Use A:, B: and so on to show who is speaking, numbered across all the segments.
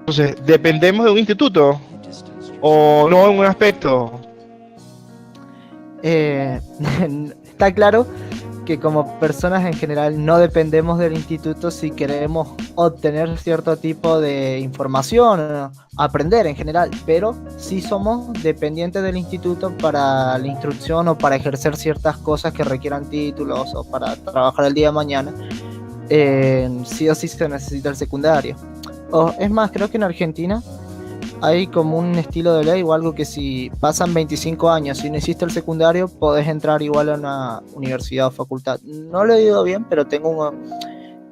A: Entonces, ¿dependemos de un instituto o no en un aspecto?
B: Eh, Está claro que como personas en general no dependemos del instituto si queremos obtener cierto tipo de información, aprender en general, pero sí somos dependientes del instituto para la instrucción o para ejercer ciertas cosas que requieran títulos o para trabajar el día de mañana. Sí o sí se necesita el secundario. O, es más, creo que en Argentina hay como un estilo de ley o algo que si pasan 25 años y no hiciste el secundario, podés entrar igual a una universidad o facultad. No lo he oído bien, pero tengo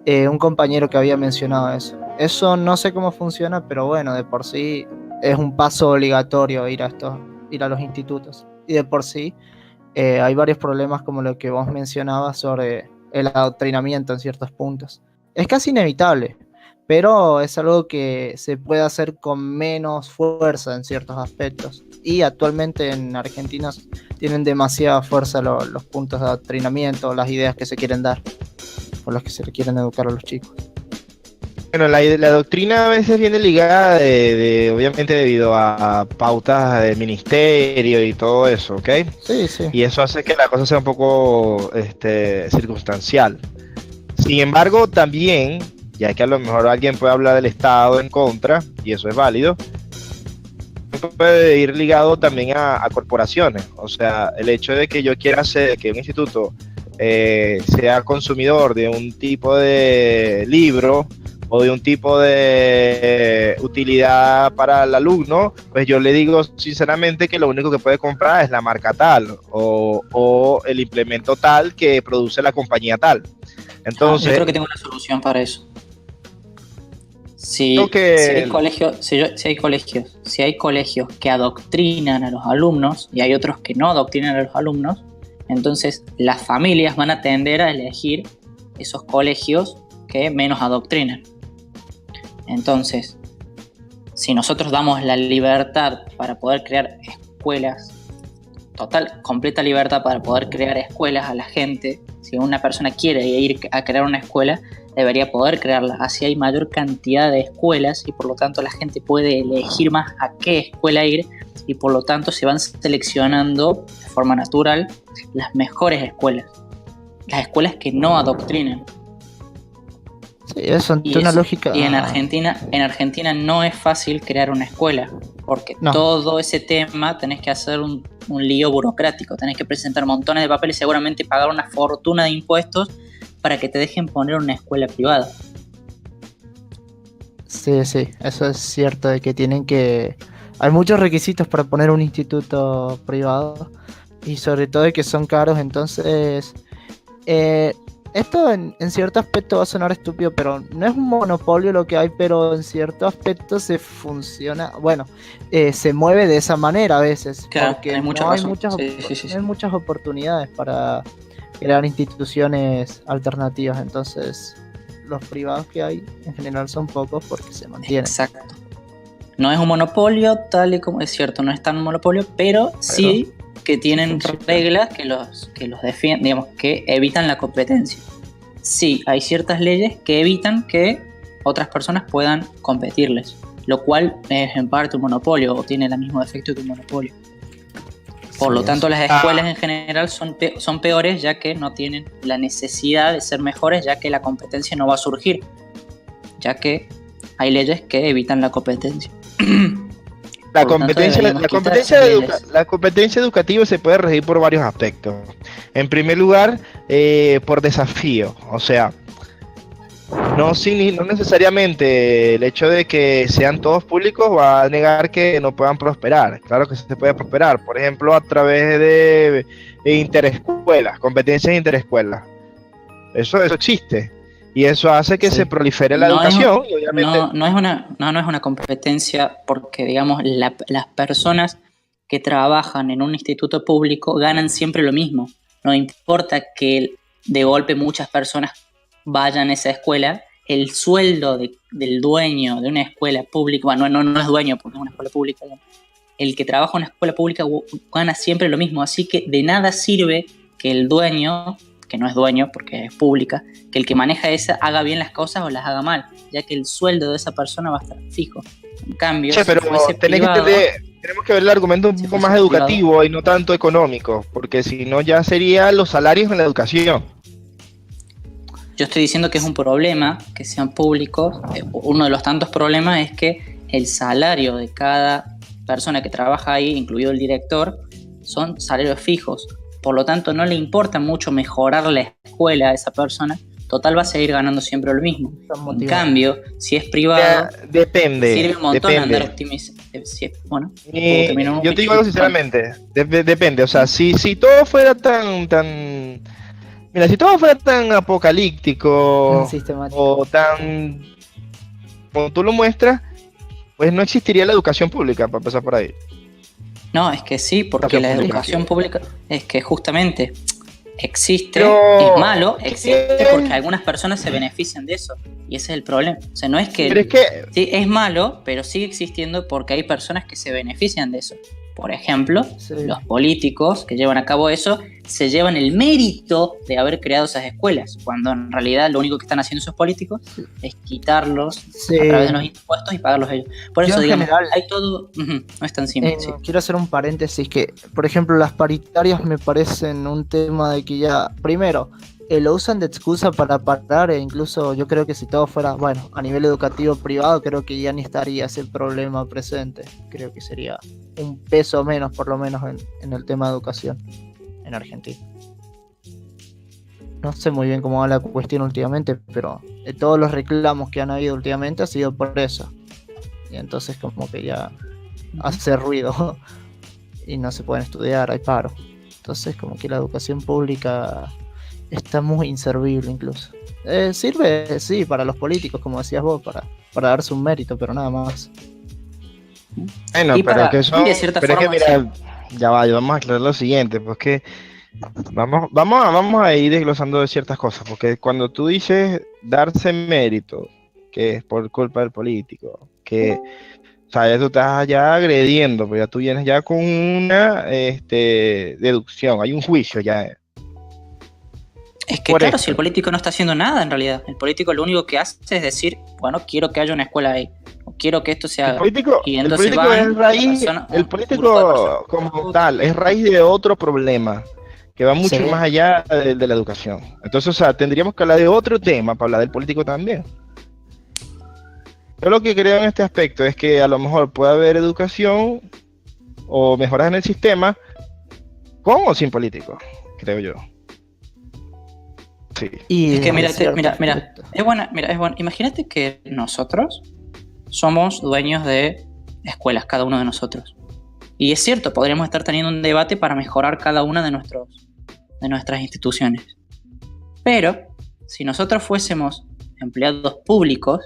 B: un compañero que había mencionado eso. Eso no sé cómo funciona, pero bueno, de por sí es un paso obligatorio ir a los institutos. Y de por sí hay varios problemas como lo que vos mencionabas sobre el adoctrinamiento en ciertos puntos. Es casi inevitable, pero es algo que se puede hacer con menos fuerza en ciertos aspectos. Y actualmente en Argentina tienen demasiada fuerza los puntos de adoctrinamiento, las ideas que se quieren dar, por las que se le quieren educar a los chicos.
A: Bueno, la doctrina a veces viene ligada obviamente debido a pautas del ministerio y todo eso, ¿ok?
B: Sí, sí.
A: Y eso hace que la cosa sea un poco circunstancial. Sin embargo, también, ya que a lo mejor alguien puede hablar del Estado en contra, y eso es válido, puede ir ligado también a corporaciones. O sea, el hecho de que yo quiera hacer que un instituto sea consumidor de un tipo de libro o de un tipo de utilidad para el alumno, pues yo le digo sinceramente que lo único que puede comprar es la marca tal o el implemento tal que produce la compañía tal. Entonces,
C: yo creo que tengo una solución para eso. Si hay colegios que adoctrinan a los alumnos y hay otros que no adoctrinan a los alumnos, entonces las familias van a tender a elegir esos colegios que menos adoctrinan. Entonces, si nosotros damos la libertad para poder crear escuelas, completa libertad para poder crear escuelas a la gente, si una persona quiere ir a crear una escuela, debería poder crearla. Así hay mayor cantidad de escuelas y por lo tanto la gente puede elegir más a qué escuela ir y por lo tanto se van seleccionando de forma natural las mejores escuelas, las escuelas que no adoctrinan.
B: Sí, eso es una lógica.
C: Y en Argentina no es fácil crear una escuela, porque todo ese tema tenés que hacer un lío burocrático, tenés que presentar montones de papeles y seguramente pagar una fortuna de impuestos para que te dejen poner una escuela privada.
B: Sí, eso es cierto, de que hay muchos requisitos para poner un instituto privado y sobre todo de que son caros, entonces esto en cierto aspecto va a sonar estúpido, pero no es un monopolio lo que hay, pero en cierto aspecto se mueve de esa manera a veces,
C: claro,
B: porque
C: hay
B: muchas oportunidades para crear instituciones alternativas, entonces los privados que hay en general son pocos porque se mantienen.
C: Exacto. No es un monopolio, tal y como es cierto, no es tan un monopolio, pero sí que tienen reglas que los defienden, digamos, que evitan la competencia. Sí, hay ciertas leyes que evitan que otras personas puedan competirles, lo cual es en parte un monopolio o tiene el mismo efecto que un monopolio. Por lo tanto, las escuelas en general son peores, ya que no tienen la necesidad de ser mejores, ya que la competencia no va a surgir, ya que hay leyes que evitan la competencia.
A: La competencia educativa se puede regir por varios aspectos. En primer lugar, por desafío. O sea, no necesariamente el hecho de que sean todos públicos va a negar que no puedan prosperar. Claro que se puede prosperar. Por ejemplo, a través de interescuelas, competencias interescuelas. Eso existe. Y eso hace que se prolifere la educación. Y obviamente
C: no es una competencia porque, digamos, las personas que trabajan en un instituto público ganan siempre lo mismo. No importa que de golpe muchas personas vayan a esa escuela, el sueldo del dueño de una escuela pública, bueno, no es dueño porque es una escuela pública, el que trabaja en una escuela pública gana siempre lo mismo. Así que de nada sirve que el dueño, que no es dueño porque es pública, que el que maneja esa haga bien las cosas o las haga mal. ya que el sueldo de esa persona va a estar fijo. En cambio,
A: Che, pero
C: si fuese privado,
A: tenemos que ver el argumento un
C: si
A: poco
C: fuese
A: más
C: privado,
A: educativo y no tanto económico, porque si no ya serían los salarios en la educación.
C: yo estoy diciendo que es un problema que sean públicos. Uno de los tantos problemas es que el salario de cada persona que trabaja ahí, incluido el director, son salarios fijos. Por lo tanto, no le importa mucho mejorar la escuela a esa persona. Total, va a seguir ganando siempre lo mismo. En cambio, si es privado,
A: Depende.
C: sirve un montón
A: Depende.
C: andar optimizando. Bueno,
A: Yo te digo algo sinceramente, depende, o sea, si todo fuera mira, si todo fuera tan apocalíptico
B: sistemático.
A: o tan como tú lo muestras, pues no existiría la educación pública, para empezar por ahí.
C: No, es que sí, porque la educación pública es que justamente existe,
A: Pero
C: es malo, existe porque algunas personas se benefician de eso. Y ese es el problema. O sea, no es que,
A: pero es que
C: sí, es malo, pero sigue existiendo porque hay personas que se benefician de eso. Por ejemplo, los políticos que llevan a cabo eso se llevan el mérito de haber creado esas escuelas, cuando en realidad lo único que están haciendo esos políticos es quitarlos a través de los impuestos y pagarlos ellos. Por eso, digamos, general, hay todo, no es tan simple.
B: Quiero hacer un paréntesis que, por ejemplo, las paritarias me parecen un tema de que ya, primero, lo usan de excusa para parar, e incluso yo creo que si todo fuera, bueno, a nivel educativo privado, creo que ya ni estaría ese problema presente. Creo que sería un peso menos, por lo menos, en el tema de educación en Argentina. No sé muy bien cómo va la cuestión últimamente, pero de todos los reclamos que han habido últimamente ha sido por eso. Y entonces como que ya hace ruido y no se pueden estudiar, hay paro. Entonces como que la educación pública está muy inservible incluso. Sirve, sí, para los políticos, como decías vos, para darse un mérito, pero nada más.
A: Bueno, pero que eso, pero es que mira, ya vamos a aclarar lo siguiente, porque vamos a ir desglosando de ciertas cosas, porque cuando tú dices darse mérito, que es por culpa del político, que o sea, ya tú estás ya agrediendo, pues ya tú vienes ya con una deducción, hay un juicio ya.
C: Es que claro, si el político no está haciendo nada en realidad, el político lo único que hace es decir, bueno, quiero que haya una escuela ahí, o quiero que esto se haga.
A: El político es raíz, el político como tal, es raíz de otro problema, que va mucho más allá de la educación. Entonces, o sea, tendríamos que hablar de otro tema para hablar del político también. Yo lo que creo en este aspecto es que a lo mejor puede haber educación o mejoras en el sistema con o sin políticos, creo yo. Sí.
C: Y es que mira, es buena. Imagínate que nosotros somos dueños de escuelas, cada uno de nosotros. Y es cierto, podríamos estar teniendo un debate para mejorar cada una de nuestras instituciones. Pero si nosotros fuésemos empleados públicos,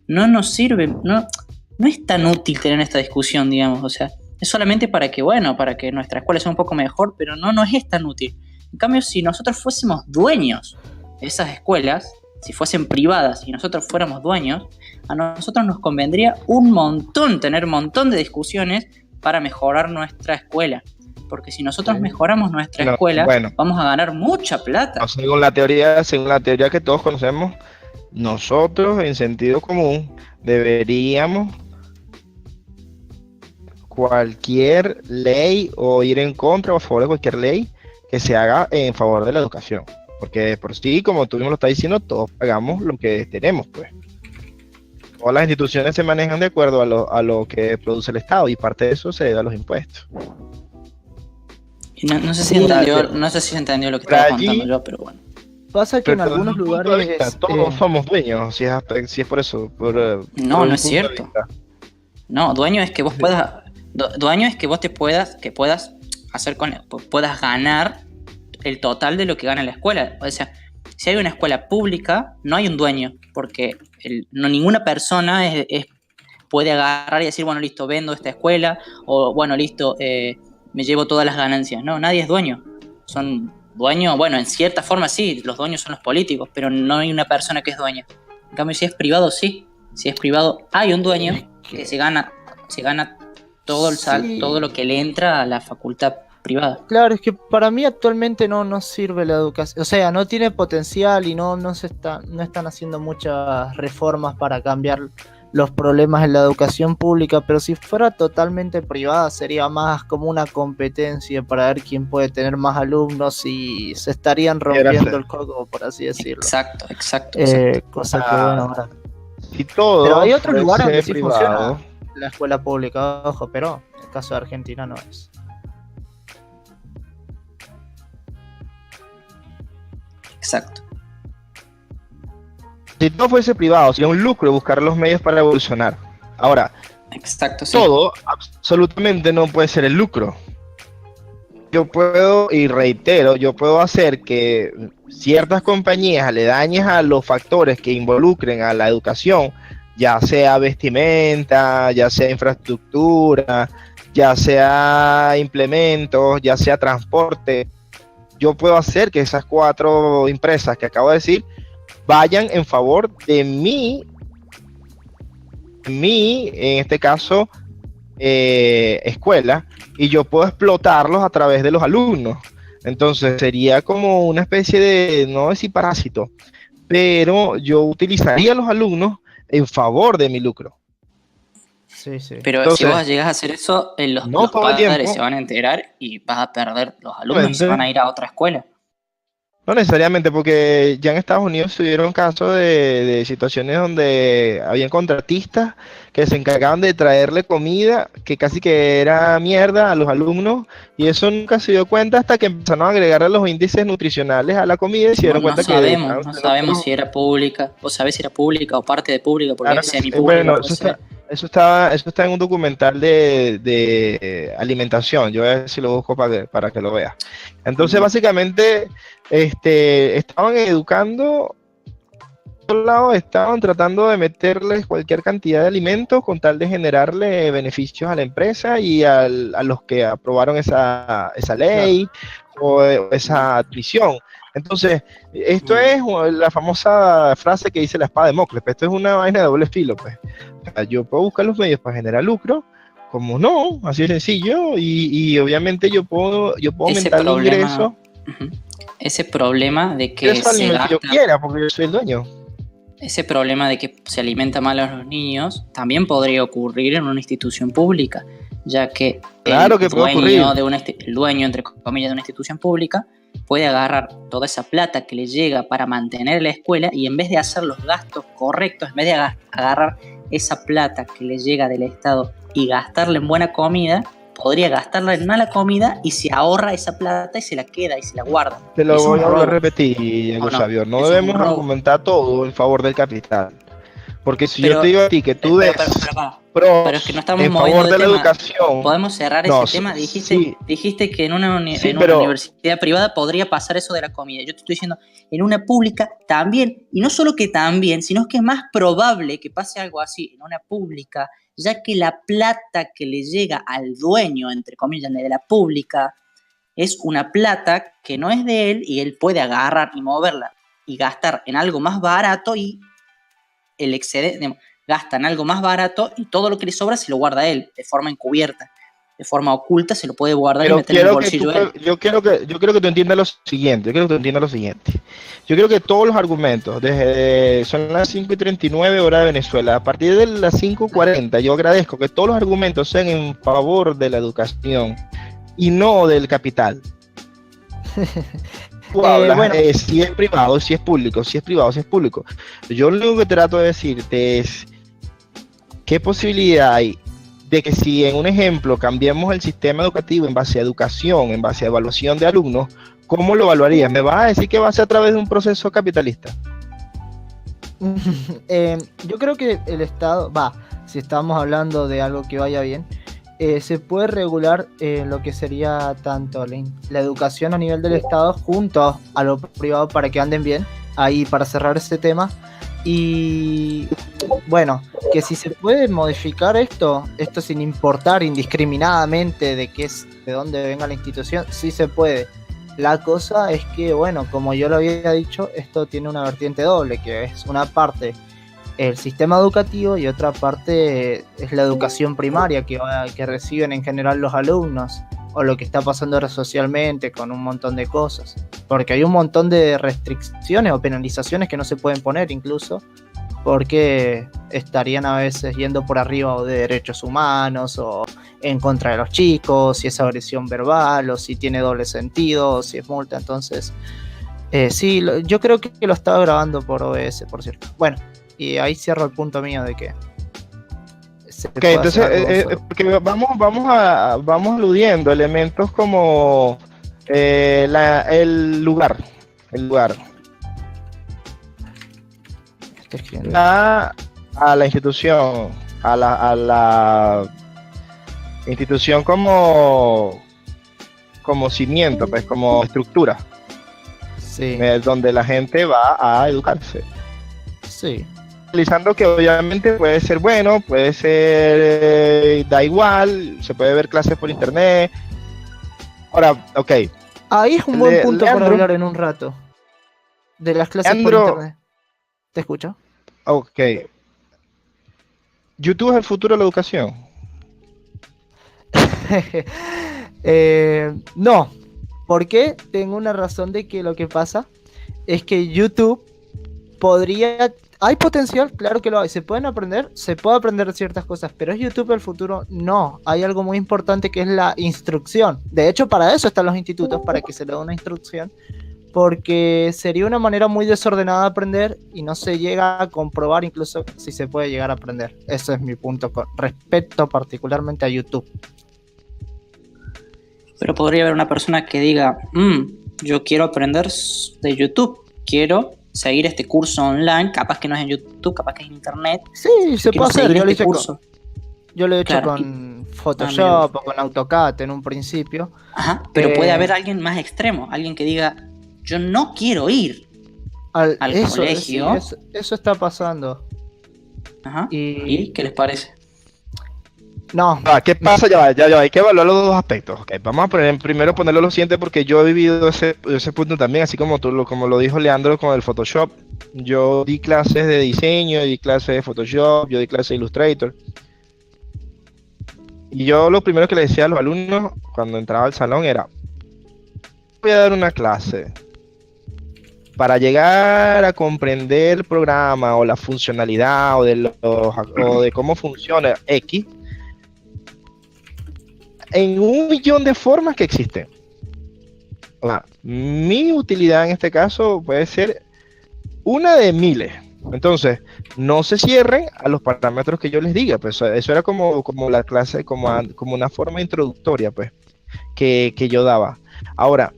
C: no nos sirve, no es tan útil tener esta discusión, digamos. O sea, es solamente para que nuestra escuela sea un poco mejor, pero no es tan útil. En cambio, si nosotros fuésemos dueños de esas escuelas, si fuesen privadas y nosotros fuéramos dueños, a nosotros nos convendría un montón tener un montón de discusiones para mejorar nuestra escuela. Porque si nosotros mejoramos nuestra escuela, vamos a ganar mucha plata.
A: No, según la teoría que todos conocemos, nosotros en sentido común deberíamos cualquier ley o ir en contra o a favor de cualquier ley que se haga en favor de la educación, porque por sí, como tú mismo lo estás diciendo, todos pagamos lo que tenemos, pues. Todas las instituciones se manejan de acuerdo a lo que produce el Estado y parte de eso se debe a los impuestos.
C: No sé si se entendió lo que estaba contando yo, pero bueno.
B: Pasa que en algunos lugares
A: todos somos dueños, si es por eso.
C: No es cierto. No, dueño es que vos puedas, dueño es que vos puedas hacer puedas ganar el total de lo que gana la escuela. O sea, si hay una escuela pública, no hay un dueño, porque ninguna persona puede agarrar y decir, bueno, listo, vendo esta escuela, o bueno, listo, me llevo todas las ganancias. No, nadie es dueño. Son dueños, bueno, en cierta forma sí, los dueños son los políticos, pero no hay una persona que es dueña. En cambio, si es privado, sí. Si es privado, hay un dueño que se gana todo todo lo que le entra a la facultad privadas.
B: Claro, es que para mí actualmente no sirve la educación, o sea, no tiene potencial y no están haciendo muchas reformas para cambiar los problemas en la educación pública, pero si fuera totalmente privada sería más como una competencia para ver quién puede tener más alumnos y se estarían rompiendo el coco, por así decirlo.
C: Exacto.
B: Cosa que bueno, ahora.
A: Si todo
B: Pero hay otros lugares donde sí
A: privado,
B: funciona la escuela pública, ojo, pero en el caso de Argentina no es.
C: Exacto.
A: si todo fuese privado, sería un lucro buscar los medios para evolucionar. Ahora,
C: Exacto, sí.
A: todo absolutamente no puede ser el lucro. Yo puedo, y reitero, yo puedo hacer que ciertas compañías aledañas a los factores que involucren a la educación, ya sea vestimenta, ya sea infraestructura, ya sea implementos, ya sea transporte, yo puedo hacer que esas 4 empresas que acabo de decir vayan en favor de mí, en este caso, escuela, y yo puedo explotarlos a través de los alumnos. Entonces sería como una especie de, no decir parásito, pero yo utilizaría a los alumnos en favor de mi lucro.
B: Sí.
C: Pero
A: Entonces,
C: si vos llegas a hacer eso, los
A: todo el
C: padres
A: tiempo.
C: se van a enterar y vas a perder los alumnos y se van a ir a otra escuela.
A: No necesariamente, porque ya en Estados Unidos se dieron casos de situaciones donde habían contratistas que se encargaban de traerle comida que casi que era mierda a los alumnos, y eso nunca se dio cuenta hasta que empezaron a agregarle los índices nutricionales a la comida y se dieron cuenta que...
C: No sabemos si era pública. Vos sabés si era pública o parte de pública, porque
A: Claro
C: es
A: que sí.
C: semipública.
A: Bueno, eso está en un documental de alimentación. Yo voy a ver si lo busco para que lo veas. Entonces, básicamente, estaban educando, por un lado, estaban tratando de meterles cualquier cantidad de alimentos con tal de generarle beneficios a la empresa y a los que aprobaron esa ley, claro, o esa admisión. Entonces, esto es la famosa frase que dice la espada de Damocles, pues. Esto es una vaina de doble filo, pues. O sea, yo puedo buscar los medios para generar lucro, como no, así de sencillo, y obviamente yo puedo aumentar el ingreso.
C: Ese problema de que se gasta,
A: yo quiera, porque yo soy el dueño.
C: Ese problema de que se alimenta mal a los niños también podría ocurrir en una institución pública, ya que
A: claro que puede ocurrir.
C: El dueño, entre comillas, de una institución pública puede agarrar toda esa plata que le llega para mantener la escuela y en vez de hacer los gastos correctos, en vez de agarrar esa plata que le llega del Estado y gastarla en buena comida, podría gastarla en mala comida y se ahorra esa plata y se la queda y se la guarda.
A: Te lo voy a repetir, Diego Xavier. No debemos argumentar todo en favor del capital. Porque si yo te digo a ti que tú
C: pero es que no estamos moviendo de
A: la
C: tema.
A: Educación.
C: Podemos cerrar ese tema. Dijiste que en una universidad privada podría pasar eso de la comida. Yo te estoy diciendo, en una pública también, y no solo que también, sino que es más probable que pase algo así en una pública, ya que la plata que le llega al dueño, entre comillas, de la pública, es una plata que no es de él y él puede agarrar y moverla y gastar en algo más barato y el excedente gasta en algo más barato y todo lo que le sobra se lo guarda él de forma encubierta, de forma oculta se lo puede guardar. Pero y meter en el bolsillo él. Yo quiero
A: que tú entiendas lo siguiente. Yo creo que todos los argumentos, son las 5:39 hora de Venezuela, a partir de las 5:40, yo agradezco que todos los argumentos sean en favor de la educación y no del capital. Bueno, si es privado, si es público, si es privado, si es público. Yo lo único que trato de decirte es qué posibilidad hay de que si en un ejemplo cambiemos el sistema educativo en base a educación, en base a evaluación de alumnos, ¿cómo lo evaluarías? ¿Me vas a decir que va a ser a través de un proceso capitalista?
B: Yo creo que el Estado, si estamos hablando de algo que vaya bien, se puede regular lo que sería tanto la educación a nivel del Estado junto a lo privado para que anden bien, ahí para cerrar este tema. Y bueno, que si se puede modificar esto sin importar indiscriminadamente de dónde venga la institución, sí se puede. La cosa es que, bueno, como yo lo había dicho, esto tiene una vertiente doble, que es una parte el sistema educativo y otra parte es la educación primaria que reciben en general los alumnos. o lo que está pasando ahora socialmente con un montón de cosas. Porque hay un montón de restricciones o penalizaciones que no se pueden poner incluso, porque estarían a veces yendo por arriba o de derechos humanos o en contra de los chicos, si es agresión verbal o si tiene doble sentido o si es multa. Entonces, sí, yo creo que lo estaba grabando por OBS, por cierto. Bueno, y ahí cierro el punto mío de que
A: ok, entonces porque vamos aludiendo elementos como el lugar a la institución, a la institución como cimiento, pues como estructura,
B: sí,
A: donde la gente va a educarse.
B: sí.
A: Analizando que obviamente puede ser bueno, puede ser da igual, se puede ver clases por internet. Ahora, ok.
B: Ahí es un buen punto para hablar en un rato. De las clases por internet. ¿Te escucho?
A: Ok. ¿YouTube es el futuro de la educación?
B: No. ¿Por qué? Tengo una razón de que lo que pasa es que YouTube podría... ¿Hay potencial? Claro que lo hay. ¿Se puede aprender ciertas cosas, pero ¿es YouTube el futuro? No. Hay algo muy importante que es la instrucción. De hecho, para eso están los institutos, para que se le dé una instrucción, porque sería una manera muy desordenada de aprender y no se llega a comprobar incluso si se puede llegar a aprender. Ese es mi punto con respecto particularmente a YouTube.
C: Pero podría haber una persona que diga, yo quiero aprender de YouTube, quiero seguir este curso online, capaz que no es en YouTube, capaz que es en internet.
B: Sí, se puede hacer, yo lo he hecho
C: claro,
B: con Photoshop o con AutoCAD en un principio.
C: Ajá, pero puede haber alguien más extremo, alguien que diga, yo no quiero ir al colegio.
B: Sí, eso está pasando.
C: Ajá. ¿Y qué les parece?
B: No.
A: ¿Qué pasa? Ya va, hay que evaluar los dos aspectos. Okay, vamos a primero ponerlo lo siguiente, porque yo he vivido ese punto también, así como como lo dijo Leandro con el Photoshop. Yo di clases de diseño, di clases de Photoshop, yo di clases de Illustrator. Y yo lo primero que le decía a los alumnos cuando entraba al salón era, voy a dar una clase. Para llegar a comprender el programa o la funcionalidad o de cómo funciona X, en 1.000.000 de formas que existen. Mi utilidad en este caso puede ser una de miles. Entonces, no se cierren a los parámetros que yo les diga. Pues eso era como la clase, como una forma introductoria, pues, que yo daba. Ahora,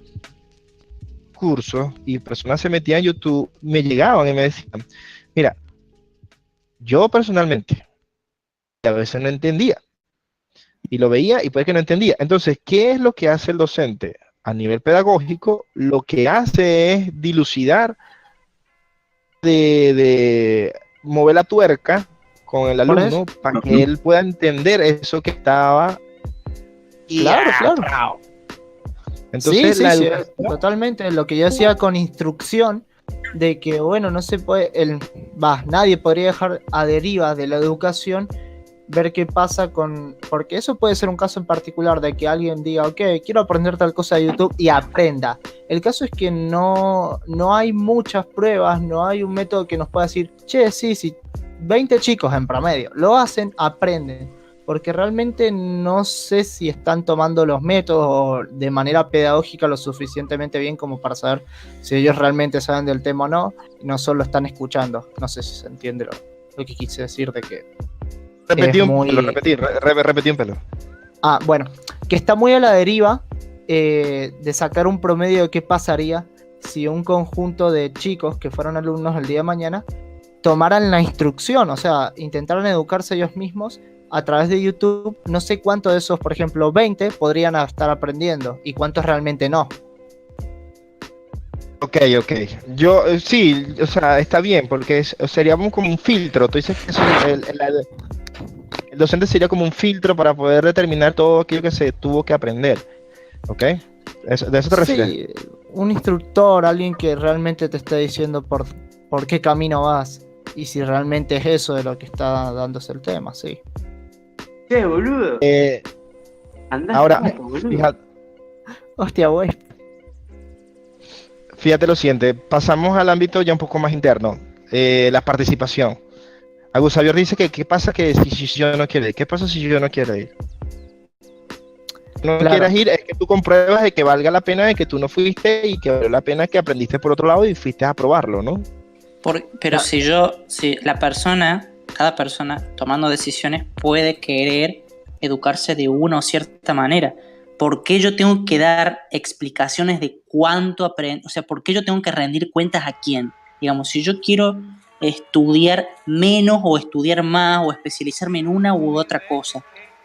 A: cursos y personas se metían en YouTube, me llegaban y me decían, mira, yo personalmente a veces no entendía. Y lo veía y puede que no entendía. Entonces, ¿qué es lo que hace el docente? A nivel pedagógico, lo que hace es dilucidar, de mover la tuerca con el alumno para que él pueda entender eso que estaba.
B: Claro. Entonces, sí, totalmente. Lo que yo decía con instrucción, de que, bueno, no se puede, nadie podría dejar a deriva de la educación, ver qué pasa porque eso puede ser un caso en particular de que alguien diga, ok, quiero aprender tal cosa de YouTube y aprenda. El caso es que no hay muchas pruebas, no hay un método que nos pueda decir, che, sí, 20 chicos en promedio lo hacen, aprenden, porque realmente no sé si están tomando los métodos de manera pedagógica lo suficientemente bien como para saber si ellos realmente saben del tema o no, y no solo están escuchando. No sé si se entiende lo que quise decir de que
A: repetí un pelo.
B: Bueno, que está muy a la deriva de sacar un promedio de qué pasaría si un conjunto de chicos que fueron alumnos el día de mañana tomaran la instrucción, o sea, intentaran educarse ellos mismos a través de YouTube. No sé cuántos de esos, por ejemplo, 20 podrían estar aprendiendo y cuántos realmente no.
A: Ok. Yo, sí, o sea, está bien, porque seríamos como un filtro. Tú dices que el docente sería como un filtro para poder determinar todo aquello que se tuvo que aprender. ¿Ok? ¿De eso te refieres?
B: Sí, un instructor, alguien que realmente te esté diciendo por qué camino vas y si realmente es eso de lo que está dándose el tema, sí.
D: ¿Qué, boludo?
A: Ahora,
B: Hostia, güey.
A: Fíjate lo siguiente, pasamos al ámbito ya un poco más interno, la participación. Agus Xavier dice que qué pasa que si yo no quiero ir, ¿qué pasa si yo no quiero ir? No
B: Claro.
A: quieras ir, es que tú compruebas de que valga la pena de que tú no fuiste y que valió la pena que aprendiste por otro lado y fuiste a probarlo, ¿no?
C: Pero si cada persona tomando decisiones puede querer educarse de una o cierta manera. ¿Por qué yo tengo que dar explicaciones de cuánto aprendo? O sea, ¿por qué yo tengo que rendir cuentas a quién? Digamos, si yo quiero estudiar menos o estudiar más o especializarme en una u otra cosa,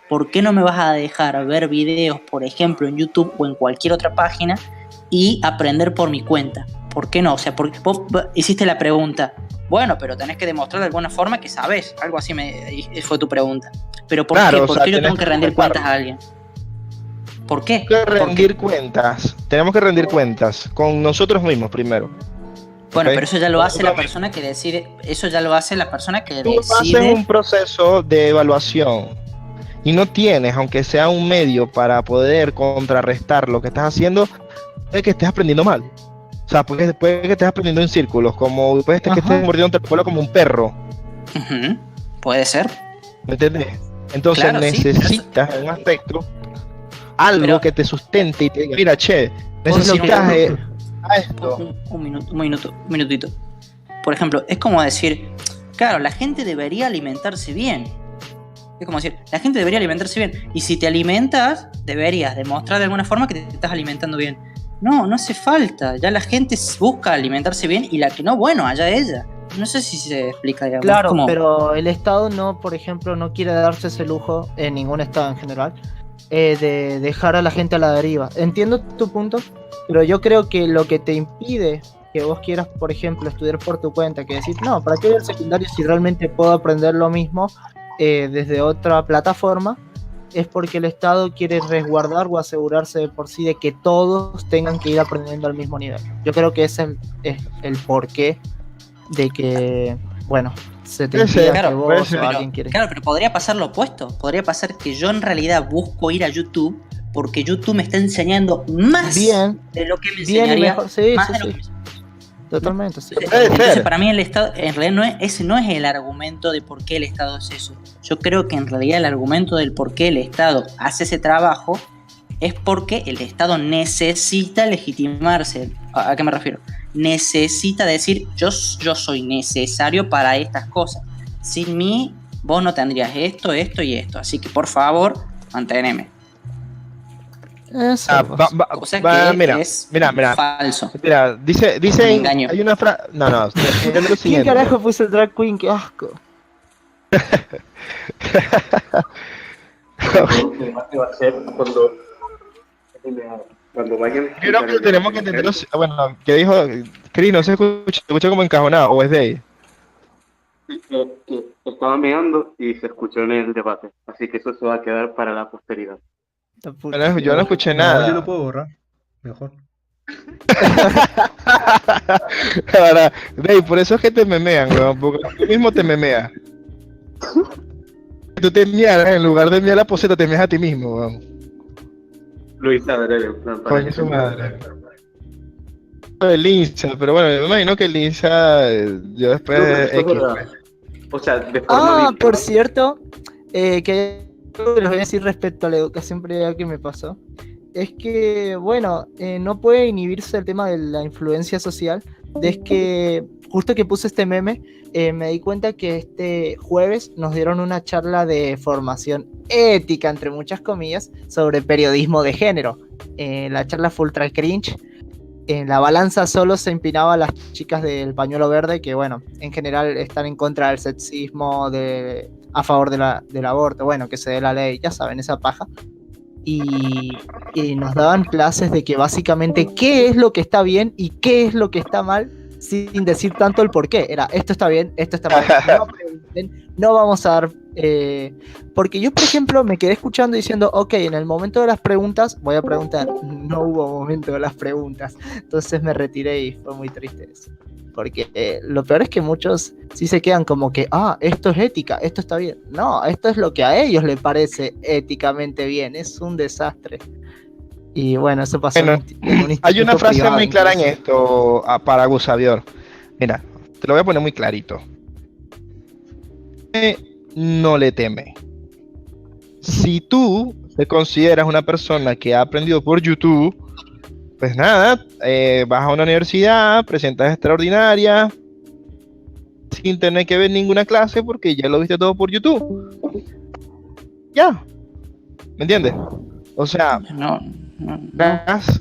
C: ¿por qué no me vas a dejar ver videos, por ejemplo, en YouTube o en cualquier otra página y aprender por mi cuenta? ¿Por qué no? O sea, porque vos hiciste la pregunta, bueno, pero tenés que demostrar de alguna forma que sabés, algo así fue tu pregunta. Pero ¿por
A: Claro,
C: qué?
A: o
C: ¿Por
A: sea,
C: qué yo
A: tenés
C: tengo que
A: que
C: rendir
A: comprobar.
C: cuentas a alguien? ¿Por qué?
A: Tenemos que
C: ¿Por qué?
A: rendir cuentas, tenemos que rendir cuentas con nosotros mismos primero.
C: Bueno,
A: ¿ok?
C: pero eso ya lo hace la
A: Nosotros
C: persona que decide, eso ya lo hace la persona que
A: Tú haces
C: decide.
A: un proceso de evaluación y no tienes, aunque sea un medio para poder contrarrestar lo que estás haciendo, puede que estés aprendiendo mal. O sea, puede que estés aprendiendo en círculos, como puede que
B: Ajá.
A: estés mordiendo el pelo como un perro,
C: Ujú, puede ser.
A: ¿me entiendes? Entonces
C: Claro, sí,
A: necesitas en un aspecto algo
C: Pero-
A: que te sustente y te diga, mira, che,
C: Por
A: necesitas
C: ejemplo,
A: a esto.
C: un minutito. Por ejemplo, es como decir, claro, la gente debería alimentarse bien. Es como decir, la gente debería alimentarse bien. Y si te alimentas, deberías demostrar de alguna forma que te estás alimentando bien. No, no hace falta. Ya la gente busca alimentarse bien y la que no, bueno, allá ella. No sé si se explica, digamos.
B: Claro,
C: Como-
B: pero el Estado no, por ejemplo, no quiere darse ese lujo, en ningún Estado en general, de dejar a la gente a la deriva. Entiendo tu punto, pero yo creo que lo que te impide que vos quieras, por ejemplo, estudiar por tu cuenta, que decir, no, ¿para qué ir al secundario si realmente puedo aprender lo mismo desde otra plataforma? Es porque el Estado quiere resguardar o asegurarse de por sí de que todos tengan que ir aprendiendo al mismo nivel. Yo creo que ese es el porqué de que, bueno, se te
A: Puede ser,
B: impida
C: claro,
B: que
A: puede
B: vos
A: ser.
B: o alguien quiere.
C: Claro, pero podría pasar lo opuesto. Podría pasar que yo en realidad busco ir a YouTube porque YouTube me está enseñando más
B: Bien,
C: de lo que me
B: bien y
C: enseñaría.
B: mejor, sí,
C: más
B: sí,
C: de lo
B: sí,
C: que me-
B: totalmente, sí.
A: Puede
C: Entonces,
A: ser.
C: para mí el Estado, en realidad ese no es el argumento de por qué el Estado hace eso. Yo creo que en realidad el argumento del por qué el Estado hace ese trabajo es porque el Estado necesita legitimarse. ¿A qué me refiero? Necesita decir, yo soy necesario para estas cosas. Sin mí, vos no tendrías esto, esto y esto. Así que, por favor, manténeme.
B: Eso,
A: Ah,
B: pues.
C: O sea
A: va,
C: que
A: mira,
C: es
A: mira.
C: falso.
A: Mira, dice,
C: Un engaño.
A: hay una frase, no, es lo
B: ¿Quién
A: siguiente.
B: carajo puso el drag queen? ¡Qué asco!
D: Va a ser cuando vayan.
A: Creo que tenemos que entender, bueno, que dijo Chris, no se escucha como encajonado, o es de ahí.
D: Que estaba meando y se escuchó en el debate, así que eso se va a quedar para la posteridad.
B: La puta.
A: Bueno, yo no escuché
E: No,
A: nada.
E: yo lo puedo borrar. Mejor.
A: Ahora, Dave, por eso es que te memean, weón, porque tú mismo te memeas. Tú te meas, en lugar de mear la poseta, te meas a ti mismo, weón.
D: Lo hice adrede, en plan, para
A: Coño,
D: que
A: su
D: se-
A: madre. El Insta, pero bueno, me imagino que el Insta, yo después
D: No, pero eso es
A: X,
D: verdad. O sea, de forma virtual.
B: Por cierto, que algo que les voy a decir respecto a la educación previa que me pasó, es que, bueno, no puede inhibirse el tema de la influencia social. Es que, justo que puse este meme, me di cuenta que este jueves nos dieron una charla de formación ética, entre muchas comillas, sobre periodismo de género. La charla fue ultra cringe. En la balanza solo se empinaba a las chicas del pañuelo verde, que bueno, en general están en contra del sexismo, a favor del aborto, bueno, que se dé la ley, ya saben, esa paja. Y nos daban clases de que básicamente qué es lo que está bien y qué es lo que está mal, sin decir tanto el por qué. Era, esto está bien, esto está mal, no pregunten, no vamos a dar... porque yo, por ejemplo, me quedé escuchando diciendo, ok, en el momento de las preguntas voy a preguntar. No hubo momento de las preguntas. Entonces me retiré y fue muy triste eso. Porque lo peor es que muchos sí se quedan como que, esto es ética, esto está bien. No, esto es lo que a ellos les parece éticamente bien. Es un desastre. Y bueno, eso pasó
A: Bueno,
B: en un
A: hay una
B: instituto
A: frase
B: privado,
A: muy clara en
B: incluso.
A: esto para Gusavior. Mira, te lo voy a poner muy clarito. No le teme. Si tú te consideras una persona que ha aprendido por YouTube, pues nada, vas a una universidad, presentas extraordinaria, sin tener que ver ninguna clase porque ya lo viste todo por YouTube. Ya, ¿me entiendes? O sea,
C: No, no, no.
A: verás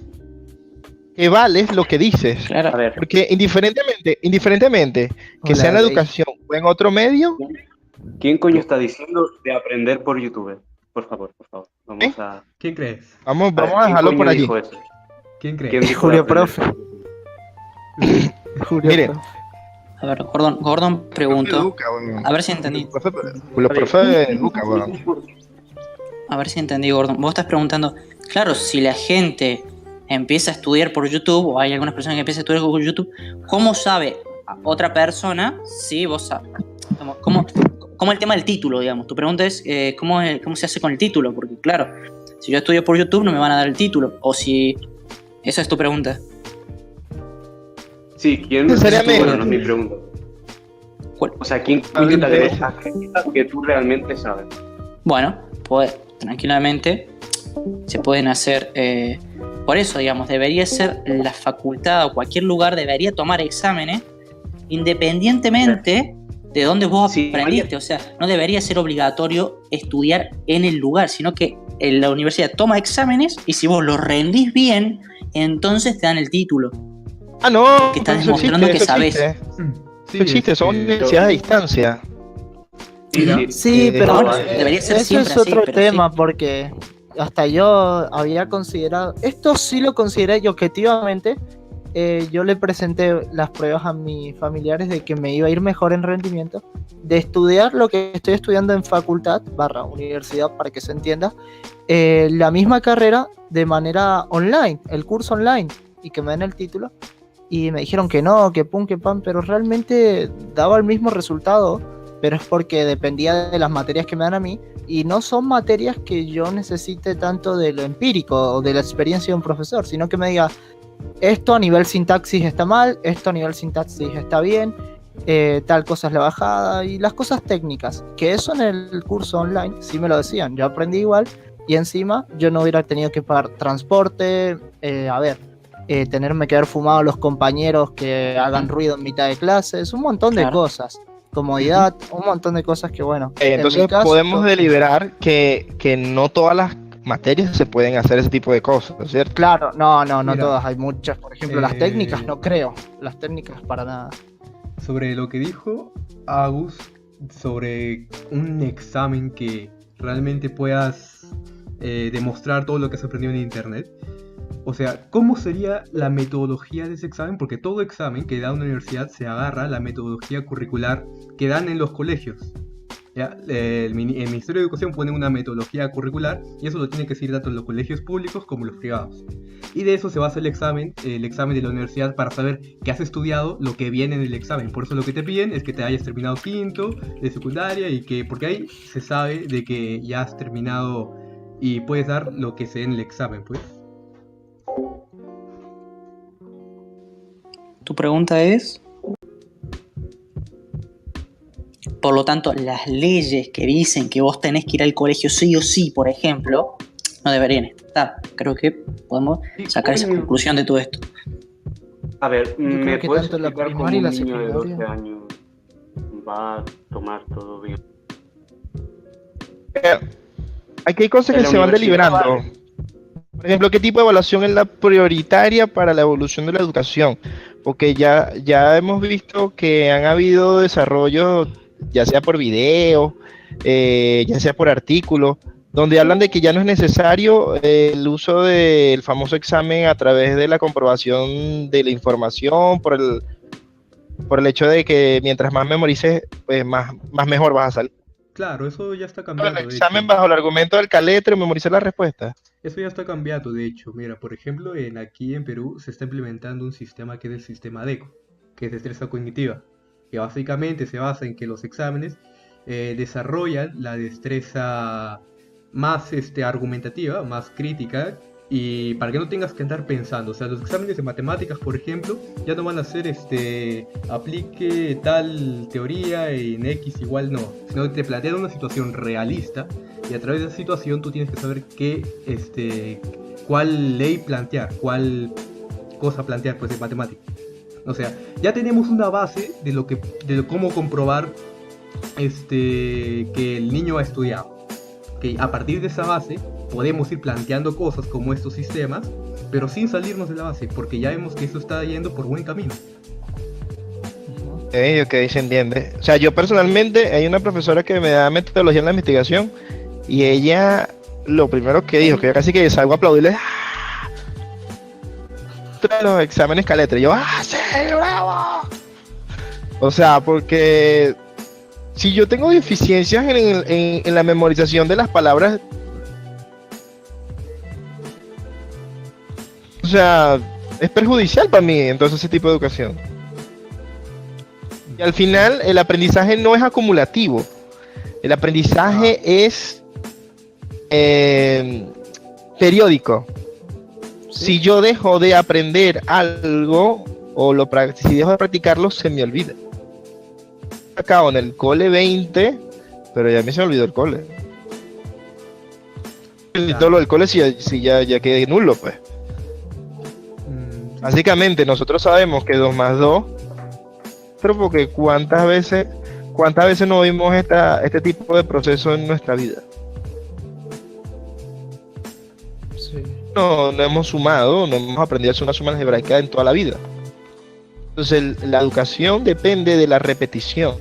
A: que vales lo que dices.
D: A
C: Claro.
D: ver,
A: Porque indiferentemente que sea en
B: Hola,
A: la
B: Rey.
A: educación o en otro medio,
D: ¿quién coño está diciendo de aprender por YouTube? Por favor, vamos a...
E: ¿Quién crees?
A: vamos
D: A ver,
A: a
D: ¿quién
A: dejarlo
D: coño
A: por allí.
D: dijo eso?
E: ¿Quién crees?
D: ¿Quién dijo de
B: Julio
D: aprender
B: Profe.
D: por YouTube?
B: Julio,
A: Mire,
B: profe.
C: A ver, Gordon preguntó.
A: Educa, weón.
C: A ver si entendí.
A: Los profes educa, weón.
C: A ver si entendí, Gordon. Vos estás preguntando, claro, si la gente empieza a estudiar por YouTube, o hay algunas personas que empiezan a estudiar por YouTube, ¿cómo sabe a otra persona si vos sabes? ¿Cómo el tema del título, digamos? Tu pregunta es, ¿cómo se hace con el título? Porque, claro, si yo estudio por YouTube no me van a dar el título. O si... Esa es tu pregunta.
D: Sí, ¿quién?
A: Sinceramente.
D: Bueno, no es mi pregunta.
C: ¿Cuál?
D: O sea, ¿quién coño te acredita que tú realmente sabes?
C: Bueno, pues tranquilamente se pueden hacer... por eso, digamos, debería ser la facultad o cualquier lugar debería tomar exámenes independientemente de dónde vos
D: Sí,
C: aprendiste. O sea, no debería ser obligatorio estudiar en el lugar, sino que la universidad toma exámenes y si vos los rendís bien, entonces te dan el título.
A: Ah, no,
C: Que estás
A: eso
C: demostrando que
A: eso
C: sabes.
A: existe.
E: Sí,
A: Eso existe, son universidades a distancia.
E: Mira,
B: Sí,
A: Eh,
B: pero
C: bueno, debería ser
B: eso
C: siempre
B: es
C: así,
B: otro
C: pero
B: tema, porque hasta yo había considerado, esto sí lo consideré y objetivamente, yo le presenté las pruebas a mis familiares de que me iba a ir mejor en rendimiento, de estudiar lo que estoy estudiando en facultad, barra universidad, para que se entienda, la misma carrera de manera online, el curso online, y que me den el título. Y me dijeron que no, que pum, que pan, pero realmente daba el mismo resultado, pero es porque dependía de las materias que me dan a mí, y no son materias que yo necesite tanto de lo empírico o de la experiencia de un profesor, sino que me diga, esto a nivel sintaxis está mal, esto a nivel sintaxis está bien, tal cosa es la bajada, y las cosas técnicas, que eso en el curso online sí me lo decían, yo aprendí igual, y encima yo no hubiera tenido que pagar transporte, tenerme que haber fumado a los compañeros que hagan ruido en mitad de clases, un montón de
C: Claro.
B: cosas, comodidad, un montón de cosas que bueno. en
A: Entonces
B: mi caso,
A: podemos deliberar que no todas las materias se pueden hacer ese tipo de cosas, ¿cierto?
B: Claro, no
E: Mira,
B: todas, hay muchas, por ejemplo las técnicas, no creo, las técnicas para nada.
E: sobre lo que dijo Agus, sobre un examen que realmente puedas demostrar todo lo que has aprendido en internet. O sea, ¿cómo sería la metodología de ese examen? Porque todo examen que da una universidad se agarra a la metodología curricular que dan en los colegios. ¿Ya? El Ministerio de Educación pone una metodología curricular y eso lo tiene que seguir tanto en los colegios públicos como en los privados. Y de eso se basa el examen de la universidad para saber que has estudiado lo que viene en el examen. Por eso lo que te piden es que te hayas terminado quinto de secundaria y que, porque ahí se sabe de que ya has terminado y puedes dar lo que se dé en el examen, pues.
C: Tu pregunta es... Por lo tanto, las leyes que dicen que vos tenés que ir al colegio sí o sí, por ejemplo, no deberían estar. Creo que podemos sacar esa conclusión de todo esto.
D: A ver,
B: Yo
D: ¿me
B: creo que
D: puedes
B: tanto la
D: explicar cómo
B: primaria y
D: un
B: la
D: niño de 12
B: secundaria.
D: años va a tomar todo bien?
A: Aquí hay cosas
D: En
A: que
D: la
A: se van
D: universidad,
A: deliberando.
D: vale.
A: Por ejemplo, ¿qué tipo de evaluación es la prioritaria para la evolución de la educación? Porque ya hemos visto que han habido desarrollos, ya sea por video, ya sea por artículos, donde hablan de que ya no es necesario el uso del famoso examen a través de la comprobación de la información, por el hecho de que mientras más memorices, pues más mejor vas a salir.
E: Claro, eso ya está
A: El
E: cambiando, de
A: examen
E: hecho.
A: bajo el argumento del caletre, memorizar la respuesta.
E: Eso ya está cambiando, de hecho. Mira, por ejemplo, aquí en Perú se está implementando un sistema que es el sistema DECO, que es destreza cognitiva, que básicamente se basa en que los exámenes desarrollan la destreza más argumentativa, más crítica, y para que no tengas que andar pensando. O sea, los exámenes de matemáticas, por ejemplo, ya no van a ser aplique tal teoría en X igual no, sino que te plantean una situación realista y a través de esa situación tú tienes que saber cuál ley plantear, cuál cosa plantear pues en matemáticas. O sea, ya tenemos una base de cómo comprobar que el niño ha estudiado. Que a partir de esa base podemos ir planteando cosas como estos sistemas, pero sin salirnos de la base, porque ya vemos que eso está yendo por buen camino.
A: Ok, se entiende. O sea, yo personalmente, hay una profesora que me da metodología en la investigación y ella, lo primero que dijo, que yo casi que salgo a aplaudirle, ¡ah! Los exámenes Caletre, yo, ¡ah, sí, bravo! O sea, porque si yo tengo deficiencias en la memorización de las palabras, o sea, es perjudicial para mí entonces ese tipo de educación. Y al final el aprendizaje no es acumulativo, el aprendizaje es periódico. Si yo dejo de aprender algo o si dejo de practicarlo, se me olvida. Acabo en el cole 20, pero ya me se me olvidó el cole. Y todo lo del cole si ya quedé nulo, pues. Básicamente nosotros sabemos que 2 más 2, pero porque cuántas veces no vimos este tipo de proceso en nuestra vida.
B: Sí.
A: No hemos sumado, no hemos aprendido a hacer una suma algebraica en toda la vida. Entonces la educación depende de la repetición.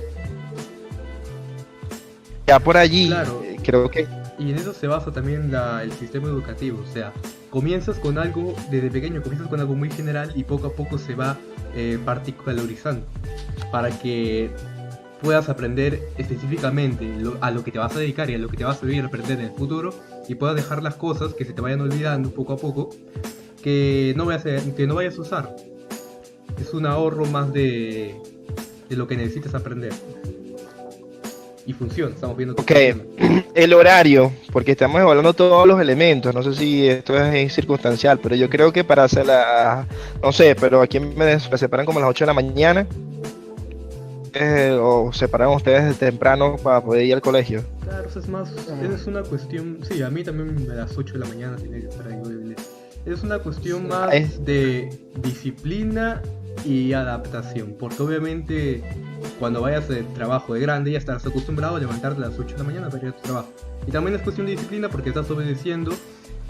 A: Ya por allí,
E: Claro.
A: creo que...
E: Y en eso se basa también el sistema educativo. O sea, comienzas con algo, desde pequeño comienzas con algo muy general y poco a poco se va particularizando para que puedas aprender específicamente a lo que te vas a dedicar y a lo que te va a servir aprender en el futuro, y puedas dejar las cosas que se te vayan olvidando poco a poco, que no vayas a usar. Es un ahorro más de lo que necesitas aprender. Y funciona, estamos viendo que funciona.
A: El horario, porque estamos evaluando todos los elementos, no sé si esto es circunstancial, pero yo creo que para hacer no sé, pero aquí me separan como a las 8 de la mañana, o separan ustedes de temprano para poder ir al colegio.
E: Claro, eso es una cuestión, sí, a mí también a las 8 de la mañana tiene que estar ahí. Es una cuestión más de disciplina y adaptación, porque obviamente cuando vayas de trabajo de grande ya estarás acostumbrado a levantarte a las 8 de la mañana para ir a tu trabajo. Y también es cuestión de disciplina porque estás obedeciendo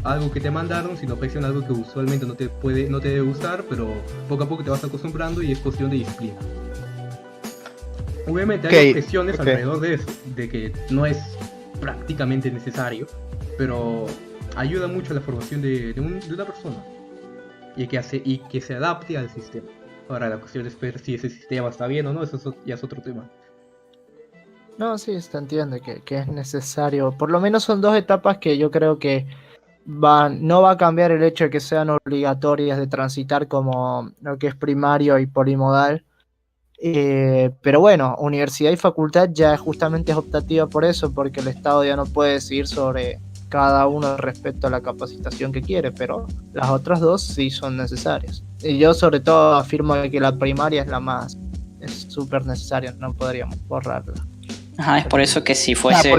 E: algo que te mandaron, sin objeción, algo que usualmente no te debe gustar, pero poco a poco te vas acostumbrando y es cuestión de disciplina. Obviamente hay objeciones alrededor de eso, de que no es prácticamente necesario, pero ayuda mucho a la formación de una persona y que se adapte al sistema. Ahora la cuestión es ver si ese sistema está bien o no, eso ya es otro tema.
B: No, sí, se entiende que es necesario. Por lo menos son 2 etapas que yo creo que no va a cambiar el hecho de que sean obligatorias de transitar, como lo que es primario y polimodal. Pero bueno, universidad y facultad ya justamente es optativa por eso, porque el Estado ya no puede decidir sobre cada uno respecto a la capacitación que quiere, pero las otras 2 sí son necesarias. Y yo sobre todo afirmo que la primaria es súper necesaria, no podríamos borrarla.
C: Ajá, es por eso que si fuese...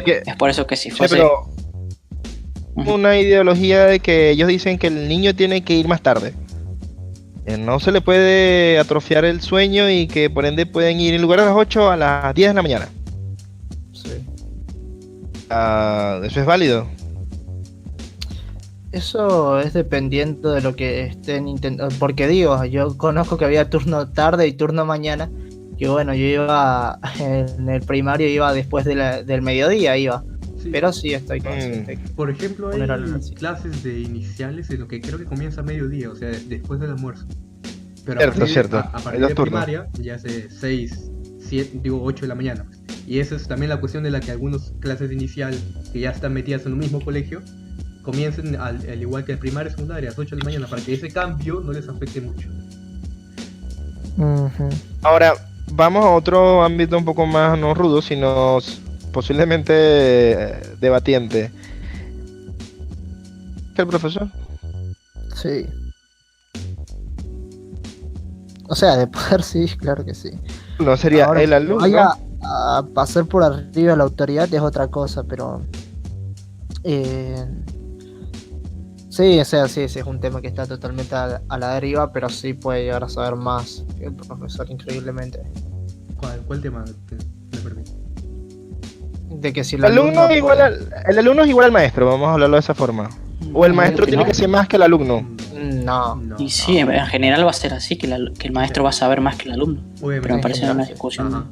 A: Sí, pero una ideología de que ellos dicen que el niño tiene que ir más tarde. No se le puede atrofiar el sueño y que por ende pueden ir en lugar de las 8 a las 10 de la mañana.
B: Sí.
A: ¿Eso es válido?
B: Eso es dependiendo de lo que estén intentando. Porque digo, yo conozco que había turno tarde y turno mañana. Que bueno, yo iba en el primario, iba después del mediodía, iba. Sí. Pero sí estoy consciente.
E: Por ejemplo, hay clases de iniciales en lo que creo que comienza a mediodía, o sea, después del almuerzo. Pero
A: cierto.
E: A partir de primaria ya hace 6, 7, 8 de la mañana. Y esa es también la cuestión de la que algunas clases de inicial que ya están metidas en un mismo colegio comiencen al igual que el primaria y secundaria a las 8 de la mañana, para que ese cambio no les afecte mucho.
B: Uh-huh.
A: Ahora, vamos a otro ámbito un poco más no rudo, sino posiblemente debatiente. ¿Qué el profesor?
B: Sí. O sea, de poder sí, claro que sí.
A: No sería
B: Ahora,
A: el alumno.
B: vaya a pasar por arriba de la autoridad es otra cosa, pero eh, sí, o sea, sí, es un tema que está totalmente a la deriva, pero sí puede llegar a saber más que el profesor, increíblemente.
E: ¿Cuál tema me permite?
B: De que si el
A: El alumno,
B: alumno puede-
A: el alumno es igual al maestro, vamos a hablarlo de esa forma. O el
C: No,
A: maestro
C: creo que
A: tiene
C: no.
A: que ser más que el alumno.
B: No.
C: Y sí, en general va a ser así, que el maestro va a saber más que el alumno.
E: Obviamente.
C: Pero me parece
B: general,
C: una
B: sí.
C: discusión.
E: Ajá.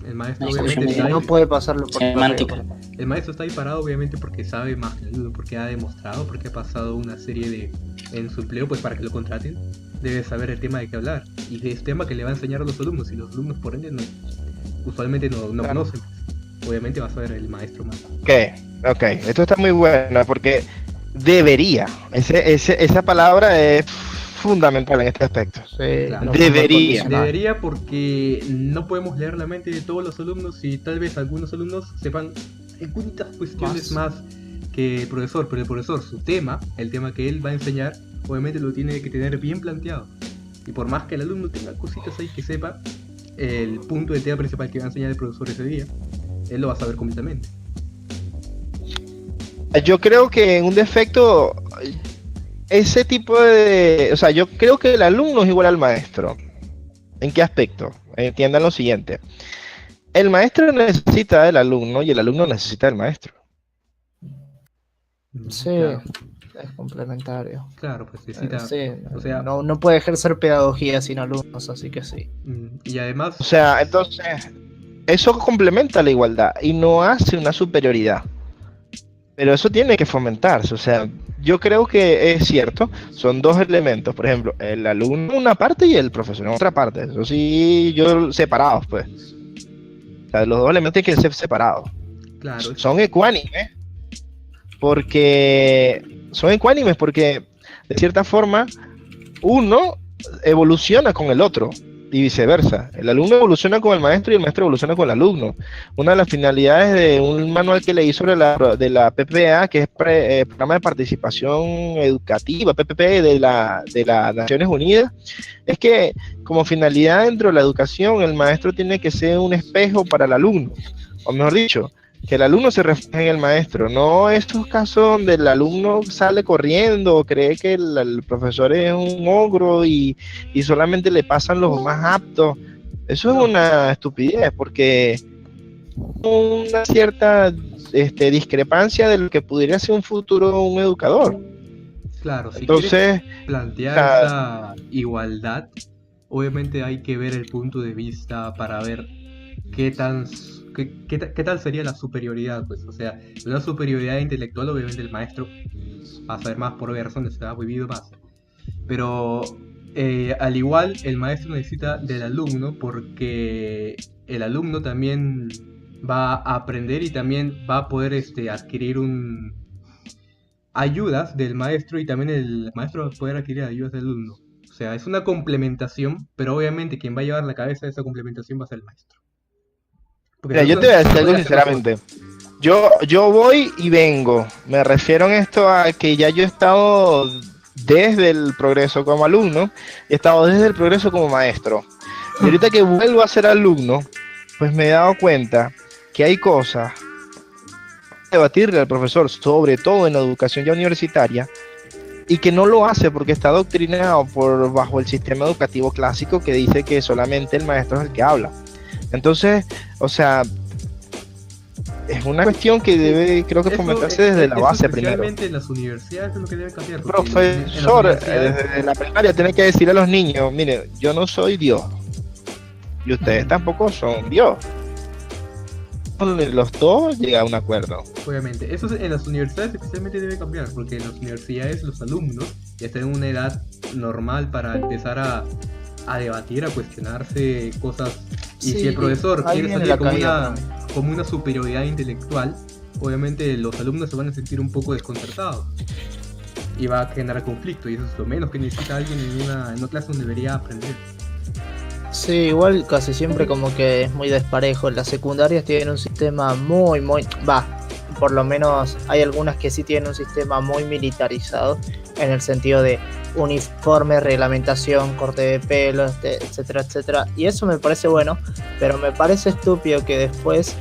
E: El maestro
C: Una
E: obviamente
C: discusión
E: está ahí.
B: No puede pasarlo por
C: Semántica.
B: arriba.
E: El maestro está ahí parado obviamente porque sabe más que el alumno, porque ha demostrado, porque ha pasado una serie de en su empleo, pues para que lo contraten, debe saber el tema de qué hablar. Y de ese tema que le va a enseñar a los alumnos, y los alumnos por ende usualmente no
A: Claro.
E: conocen. Obviamente va a saber el maestro más.
A: Ok, esto está muy bueno porque debería. Esa palabra es fundamental en este aspecto.
B: Sí,
E: Claro.
B: no
A: Debería.
B: condicional.
E: Debería, porque no podemos leer la mente de todos los alumnos y tal vez algunos alumnos sepan algunas cuestiones más que el profesor, pero el profesor, su tema, el tema que él va a enseñar, obviamente lo tiene que tener bien planteado. Y por más que el alumno tenga cositas ahí que sepa, el punto del tema principal que va a enseñar el profesor ese día, él lo va a saber completamente.
A: Yo creo que en un defecto, ese tipo de... O sea, yo creo que el alumno es igual al maestro. ¿En qué aspecto? Entiendan lo siguiente. El maestro necesita del alumno y el alumno necesita del maestro.
B: Sí,
E: Claro,
B: es complementario.
E: claro, pues necesita.
B: Sí,
E: O sea,
B: no puede ejercer pedagogía sin alumnos, así que sí.
E: y además,
A: O sea, entonces, eso complementa la igualdad y no hace una superioridad. Pero eso tiene que fomentarse. O sea, yo creo que es cierto. Son dos elementos. Por ejemplo, el alumno en una parte y el profesor en otra parte. Eso sí, yo separados, pues. O sea, los dos elementos tienen que ser separados.
E: claro,
A: Son ecuánimes. Son ecuánimes porque, de cierta forma, uno evoluciona con el otro y viceversa. El alumno evoluciona con el maestro y el maestro evoluciona con el alumno. Una de las finalidades de un manual que leí sobre de la PPA, que es Programa de Participación Educativa, PPP de las Naciones Unidas, es que como finalidad dentro de la educación, el maestro tiene que ser un espejo para el alumno, o mejor dicho, que el alumno se refleje en el maestro, no estos casos donde el alumno sale corriendo o cree que el profesor es un ogro y solamente le pasan los más aptos. Eso es una estupidez porque una cierta discrepancia de lo que pudiera ser un futuro un educador.
E: claro, si
A: Entonces,
E: quieres plantear
A: claro.
E: esa igualdad, obviamente hay que ver el punto de vista para ver qué tal sería la superioridad, pues. O sea, una superioridad intelectual, obviamente el maestro va a saber más por obvias razones, se ha vivido más. Pero al igual, el maestro necesita del alumno porque el alumno también va a aprender y también va a poder adquirir ayudas del maestro y también el maestro va a poder adquirir ayudas del alumno. O sea, es una complementación, pero obviamente quien va a llevar la cabeza de esa complementación va a ser el maestro. Porque
A: mira,
E: el
A: yo te
E: alumno
A: voy a decir algo
E: puede hacer
A: sinceramente. Yo voy y vengo. Me refiero en esto a que ya yo he estado desde el progreso como alumno y he estado desde el progreso como maestro. Y ahorita que vuelvo a ser alumno, pues me he dado cuenta que hay cosas que debatirle al profesor, sobre todo en la educación ya universitaria, y que no lo hace porque está adoctrinado bajo el sistema educativo clásico que dice que solamente el maestro es el que habla. Entonces, o sea, es una cuestión que debe, creo que fomentarse desde la base primero.
E: Especialmente en las universidades es lo que debe cambiar. Porque en las
A: Profesor,
E: universidades-
A: desde la primaria tiene que decir a los niños, mire, yo no soy Dios y ustedes tampoco son Dios. Los dos llegan a un acuerdo.
E: Obviamente, eso en las universidades especialmente debe cambiar, porque en las universidades los alumnos ya están en una edad normal para empezar a debatir, a cuestionarse cosas. Y
B: Sí,
E: si el profesor
B: ahí
E: quiere
B: viene
E: salir
B: la
E: como
B: caída
E: como una superioridad intelectual, obviamente los alumnos se van a sentir un poco desconcertados. Y va a generar conflicto, y eso es lo menos que necesita alguien en una clase donde debería aprender.
B: Sí, igual casi siempre como que es muy desparejo. Las secundarias tienen un sistema por lo menos hay algunas que sí tienen un sistema muy militarizado en el sentido de uniforme, reglamentación, corte de pelo, etcétera, etcétera. Y eso me parece bueno, pero me parece estúpido que después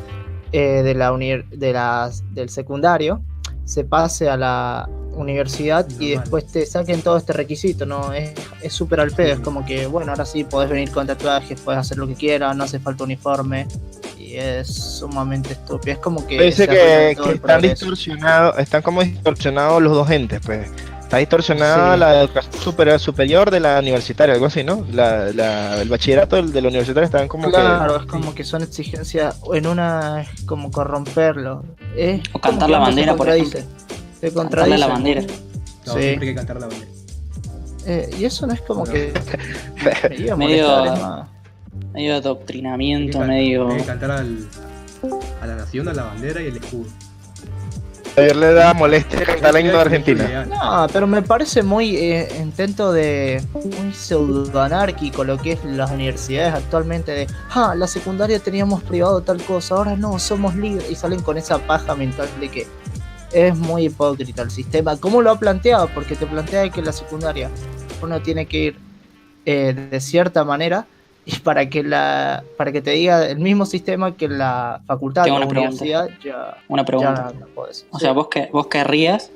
B: del secundario se pase a la universidad y después te saquen todo este requisito, ¿no? Es súper al pedo, es como que, bueno, ahora sí podés venir con tatuajes, podés hacer lo que quieras, no hace falta uniforme, y es sumamente estúpido. Es como que
A: Parece
B: se
A: que
B: arruina todo el
A: están
B: progreso.
A: distorsionados, están como distorsionados los dos entes, pues. Está distorsionada
B: Sí.
A: la educación superior de la universitaria, algo así, ¿no? El bachillerato de la universitaria están como
B: Claro, es como que son exigencias, en una es como corromperlo. Es
C: O
B: como
C: cantar
B: que
C: la
B: ambos
C: bandera, por ejemplo.
B: Se
C: Cantarle
B: contradicen.
C: la bandera.
E: No,
B: Sí.
E: siempre hay que cantar la bandera.
B: Y eso no es como
E: Bueno.
B: que me iba a
C: Medio-
B: molestar, es más.
C: Medio adoctrinamiento,
E: Hay
C: medio...
E: que cantar a la nación, a la bandera y el escudo.
A: que a Javier le da molestia cantar la himno de Argentina.
B: No, pero me parece muy intento de muy pseudo anárquico lo que es las universidades actualmente de la secundaria teníamos privado tal cosa, ahora no, somos libres, y salen con esa paja mental de que es muy hipócrita el sistema. ¿Cómo lo ha planteado? Porque te plantea que en la secundaria uno tiene que ir de cierta manera y para que te diga el mismo sistema que la facultad
C: Tengo
B: o
C: una pregunta.
B: universidad ya
C: Una pregunta.
B: no podés.
C: O sea, vos querrías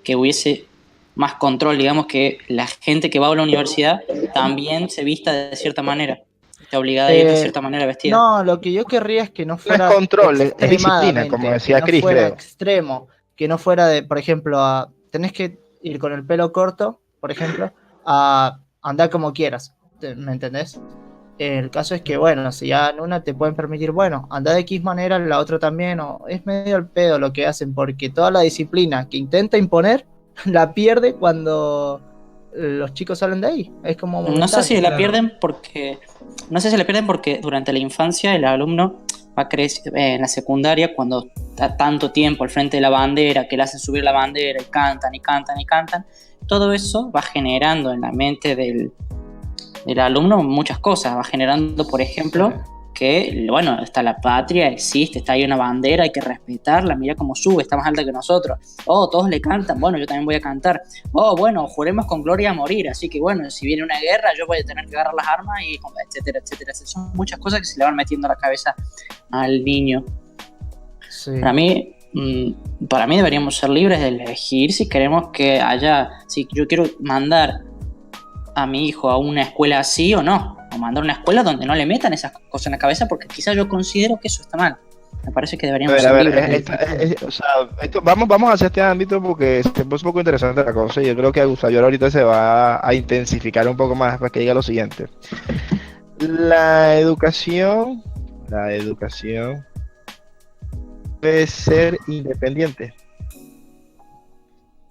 C: que hubiese más control, digamos que la gente que va a la universidad también se vista de cierta manera. Está obligada a ir de cierta manera vestida.
B: No, lo que yo querría es que no
A: No es
B: fuera
A: control, es disciplina,
B: extremadamente,
A: como decía
B: que no
A: Chris,
B: fuera
A: creo.
B: extremo, que no fuera de, por ejemplo, tenés que ir con el pelo corto, por ejemplo, a andar como quieras, ¿me entendés? El caso es que, bueno, si ya en una te pueden permitir, bueno, anda de X manera, en la otra también, o es medio al pedo lo que hacen, porque toda la disciplina que intenta imponer la pierde cuando los chicos salen de ahí. Es como
C: No sé si la
E: Claro.
C: pierden porque durante la infancia el alumno va a crecer en la secundaria cuando está tanto tiempo al frente de la bandera, que le hacen subir la bandera y cantan y cantan y cantan. Todo eso va generando en la mente del alumno muchas cosas. Va generando, por ejemplo, que, bueno, está la patria, existe, está ahí una bandera, hay que respetarla, mira cómo sube, está más alta que nosotros. Oh, todos le cantan, bueno, yo también voy a cantar. Oh, bueno, juremos con gloria a morir, así que bueno, si viene una guerra, yo voy a tener que agarrar las armas, y etcétera, etcétera. Son muchas cosas que se le van metiendo a la cabeza al niño.
B: Sí.
C: Para mí deberíamos ser libres de elegir si queremos que haya, si yo quiero mandar a mi hijo a una escuela así o no, o mandar a una escuela donde no le metan esas cosas en la cabeza, porque quizás yo considero que eso está mal. Me parece que deberíamos ser libres.
A: O sea, vamos hacia este ámbito porque se puso un poco interesante la cosa y yo creo que Xavier ahorita se va a intensificar un poco más para que diga lo siguiente. La educación debe ser independiente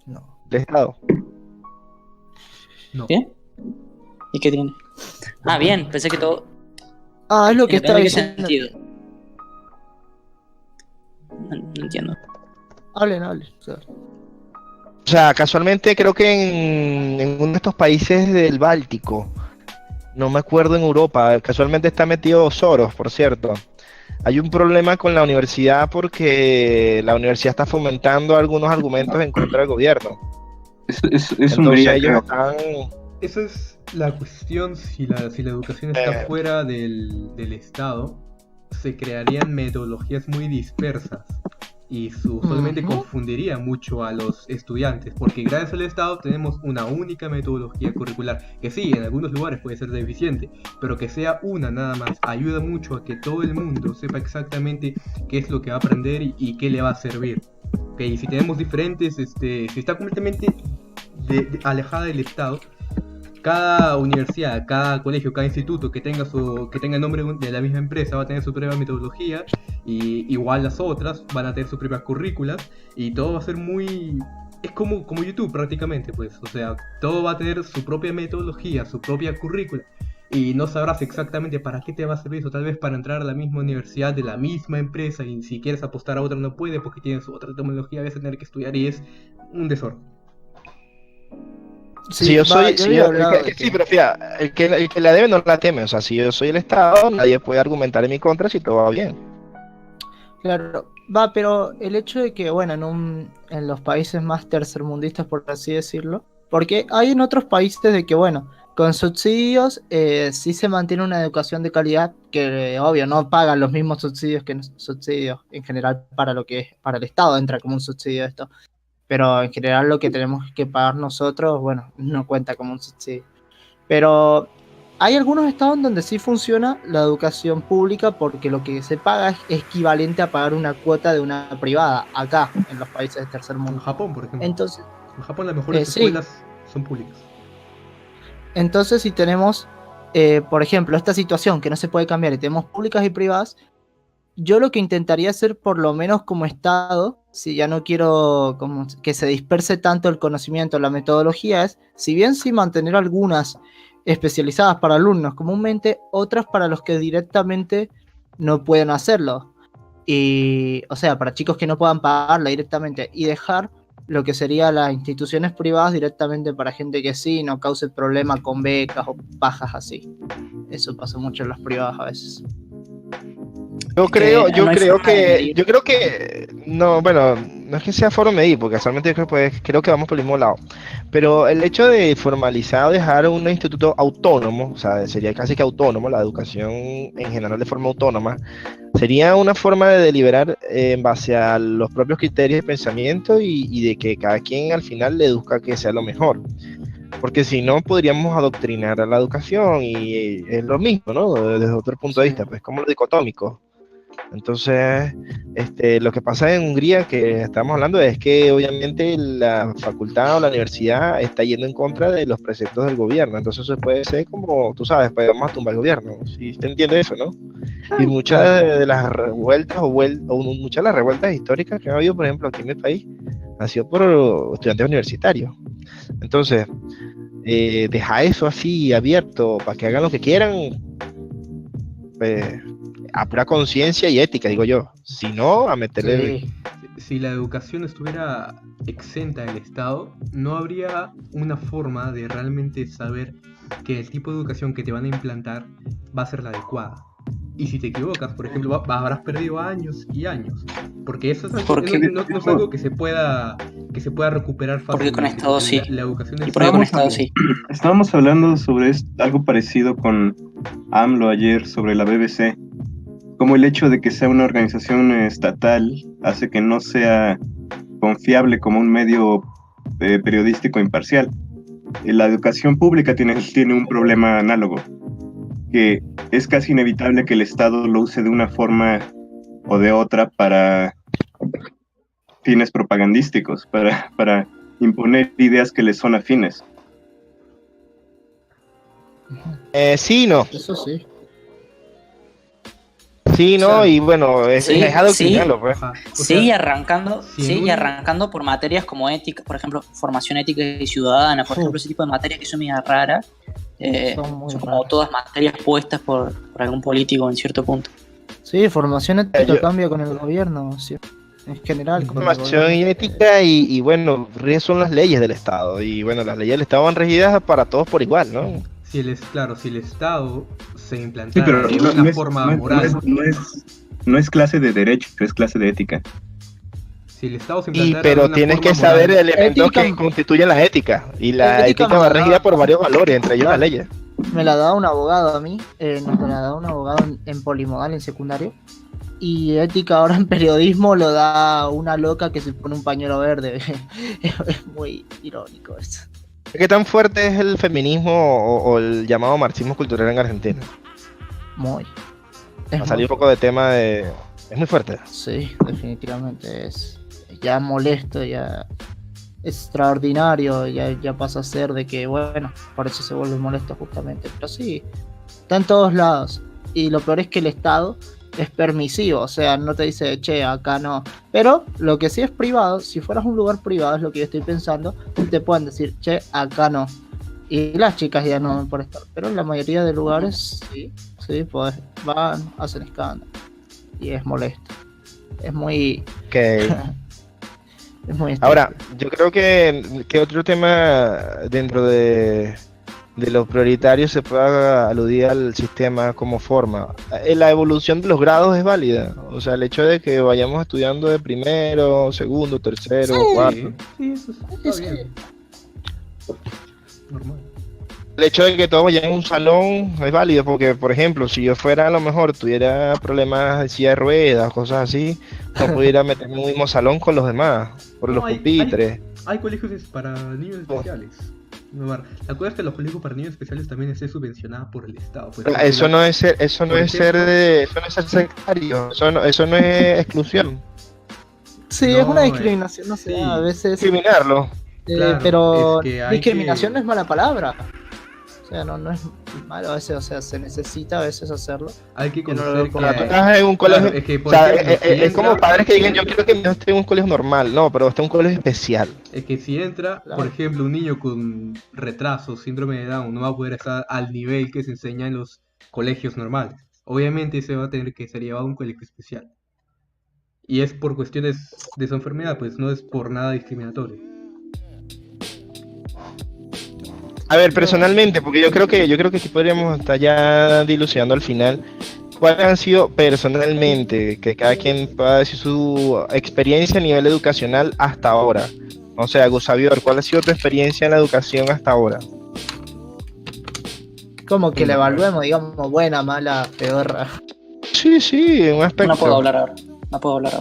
B: No.
A: del Estado.
E: No.
C: ¿Bien? ¿Y qué tiene? Ah, bien, pensé que todo...
B: Es lo que estaba
C: ¿En qué
B: diciendo.
C: sentido? No entiendo.
B: Hablen.
A: O sea, casualmente creo que en uno de estos países del Báltico, no me acuerdo en Europa, casualmente está metido Soros, por cierto. Hay un problema con la universidad porque la universidad está fomentando algunos argumentos en contra del gobierno.
D: Es un
A: Entonces
D: día,
A: ellos
D: creo.
A: están...
E: Esa es la cuestión, si la educación está fuera del Estado, se crearían metodologías muy dispersas y usualmente
B: Ujú.
E: confundiría mucho a los estudiantes, porque gracias al Estado tenemos una única metodología curricular, que sí, en algunos lugares puede ser deficiente, pero que sea una nada más, ayuda mucho a que todo el mundo sepa exactamente qué es lo que va a aprender y qué le va a servir. Y si tenemos diferentes, si está completamente alejada del Estado, cada universidad, cada colegio, cada instituto que tenga el nombre de la misma empresa va a tener su propia metodología, y igual las otras van a tener sus propias currículas, y todo va a ser muy... Es como YouTube prácticamente, pues. O sea, todo va a tener su propia metodología, su propia currícula, y no sabrás exactamente para qué te va a servir eso. Tal vez para entrar a la misma universidad de la misma empresa, y si quieres apostar a otra no puede porque tiene su otra metodología, vas a tener que estudiar y es un desorden.
A: Si yo soy,
B: yo había hablado de
A: sí, pero fíjate, el que la debe no la teme. O sea, si yo soy el Estado, nadie puede argumentar en mi contra si todo va bien.
B: Claro, pero el hecho de que, bueno, en los países más tercermundistas, por así decirlo, Porque hay en otros países de que, bueno, con subsidios sí se mantiene una educación de calidad que, obvio, no pagan los mismos subsidios que subsidios en general para lo que es, para el Estado entra como un subsidio esto. Pero en general lo que tenemos que pagar nosotros, bueno, no cuenta como un subsidio. Pero hay algunos estados en donde sí funciona la educación pública porque lo que se paga es equivalente a pagar una cuota de una privada, acá, en los países del tercer
E: En
B: mundo.
E: Japón, por ejemplo.
B: Entonces,
E: En Japón las mejores
B: sí.
E: escuelas son públicas.
B: Entonces si tenemos, por ejemplo, esta situación que no se puede cambiar y tenemos públicas y privadas, yo lo que intentaría hacer, por lo menos como Estado, si ya no quiero como que se disperse tanto el conocimiento, la metodología, es, si bien sí mantener algunas especializadas para alumnos comúnmente, otras para los que directamente no pueden hacerlo. Y, o sea, para chicos que no puedan pagarla directamente y dejar lo que serían las instituciones privadas directamente para gente que sí, no cause problema con becas o bajas así. Eso pasa mucho en las privadas a veces.
A: Yo creo
C: medir.
A: que, no, bueno, no es que sea foro medir, porque casualmente creo que vamos por el mismo lado. Pero el hecho de formalizar o dejar un instituto autónomo, o sea, sería casi que autónomo, la educación en general de forma autónoma, sería una forma de deliberar en base a los propios criterios de pensamiento y de que cada quien al final le deduzca que sea lo mejor. Porque si no, podríamos adoctrinar a la educación y es lo mismo, ¿no? Desde otro punto de vista, pues como lo dicotómico. Entonces, lo que pasa en Hungría, que estamos hablando, es que obviamente la facultad o la universidad está yendo en contra de los preceptos del gobierno. Entonces eso puede ser como, tú sabes, pues vamos a tumbar el gobierno. Si te entiende eso, ¿no? Y muchas de las revueltas o muchas de las revueltas históricas que ha habido, por ejemplo, aquí en mi país, han sido por estudiantes universitarios. Entonces, dejar eso así abierto para que hagan lo que quieran, pues, a pura conciencia y ética, digo yo. Si no, a meterle.
B: Sí.
E: Si la educación estuviera exenta del Estado, no habría una forma de realmente saber que el tipo de educación que te van a implantar va a ser la adecuada. Y si te equivocas, por ejemplo, habrás perdido años y años. Porque eso es algo, no es algo que se pueda recuperar fácilmente.
C: Porque con Estado sí.
E: La educación
C: Y porque con Estado sí.
D: Estábamos hablando sobre algo parecido con AMLO ayer sobre la BBC. Como el hecho de que sea una organización estatal hace que no sea confiable como un medio periodístico imparcial. La educación pública tiene un problema análogo, que es casi inevitable que el Estado lo use de una forma o de otra para fines propagandísticos, para imponer ideas que le son afines.
A: Sí, no.
B: Eso sí.
A: Sí, no,
C: O sea,
A: y bueno, es adoctrinarlo, pues.
E: Ajá. O
C: Sigue
E: sea,
C: arrancando,
E: si en
C: sigue
E: un-
C: arrancando por materias como ética, por ejemplo, formación ética y ciudadana, por ejemplo, ese tipo de materias que son medio raras,
B: Son muy
C: son como
B: raras.
C: todas materias puestas por algún político en cierto punto.
B: Sí, formación ética
A: Yo-
B: cambia con el gobierno, sí, en general. Con el
A: Formación y
B: gobierno.
A: ética y bueno, son las leyes del Estado. Y bueno, las leyes del Estado van regidas para todos por igual, ¿no?
E: si el Estado se
D: Sí,
E: implantara
D: pero
E: de
D: no,
E: una
D: no es,
E: forma
D: no es-
E: moral,
D: no es clase de derecho, es clase de ética.
E: si el Estado se
A: Y
E: implantara de
A: pero
E: una
A: tienes
E: forma
A: que saber
E: moral,
A: elementos
B: Ética-
A: que constituyen la ética. Y la
B: Ética
A: ética va
B: me la
A: regida
B: da-
A: por varios valores, entre ellos las leyes.
B: Me la daba un abogado a mí, nos la daba un abogado en polimodal en secundario. Y ética ahora en periodismo lo da una loca que se pone un pañuelo verde. Es muy irónico eso.
A: ¿Qué tan fuerte es el feminismo o el llamado marxismo cultural en Argentina?
B: Muy.
A: A
B: Es
A: salir un
B: muy
A: poco de tema de... Es muy fuerte.
B: Sí, definitivamente es ya molesto, ya extraordinario, ya pasa a ser de que, bueno, por eso se vuelve molesto justamente. Pero sí, está en todos lados. Y lo peor es que el Estado es permisivo, o sea, no te dice, che, acá no. Pero lo que sí es privado, si fueras un lugar privado, es lo que yo estoy pensando, te pueden decir, che, acá no. Y las chicas ya no van por estar. Pero en la mayoría de lugares, sí, pues van, hacen escándalo. Y es molesto. Es muy...
A: Que
B: Es muy
A: ahora, yo creo que otro tema dentro de los prioritarios se pueda aludir al sistema como forma. La evolución de los grados es válida. O sea, el hecho de que vayamos estudiando de primero, segundo, tercero,
B: Sí.
A: cuarto.
E: sí, eso está
B: Sí.
E: bien. Normal.
A: El hecho de que todos vayan en un salón es válido porque, por ejemplo, si yo fuera a lo mejor tuviera problemas de silla de ruedas, cosas así, no pudiera meterme en un mismo salón con los demás, por los
E: No,
A: pupitres.
E: hay colegios para niños especiales. No, la cosa es que los colegios para niños especiales también estén subvencionados por el Estado. Pues,
A: Eso no es ser, eso no
E: por
A: es ser
E: ejemplo,
A: eso no es ser sectario, eso no es exclusión,
B: Sí,
E: No,
B: es una discriminación, no sé,
E: sí.
B: a veces,
A: discriminarlo.
E: Claro,
B: pero
E: es que hay
B: discriminación
E: que-
B: no es mala palabra. O sea, no es malo a veces, o sea, se necesita a veces hacerlo.
E: hay que
B: Yo no lo
E: conocer
B: veo como-
A: Tú
E: que...
A: estás en un colegio,
E: Claro, es que,
A: o
E: por
A: sea,
E: ejemplo, si
A: es como
E: entra-
A: padres que digan, yo quiero que mi hijo esté en un colegio normal, no, pero esté en un colegio especial.
E: Es que si entra,
B: Claro.
E: por ejemplo, un niño con retraso, síndrome de Down, no va a poder estar al nivel que se enseña en los colegios normales. Obviamente se va a tener que ser llevado a un colegio especial. Y es por cuestiones de su enfermedad, pues no es por nada discriminatorio.
A: A ver, personalmente, porque yo creo que aquí podríamos estar ya dilucidando al final. ¿Cuáles han sido personalmente, que cada quien pueda decir su experiencia a nivel educacional hasta ahora? O sea, Gusavior, ¿cuál ha sido tu experiencia en la educación hasta ahora?
B: Como que la
E: Bueno,
B: evaluemos, digamos, buena, mala, peor.
A: Sí, sí, en un aspecto.
C: No puedo hablar ahora. No puedo hablar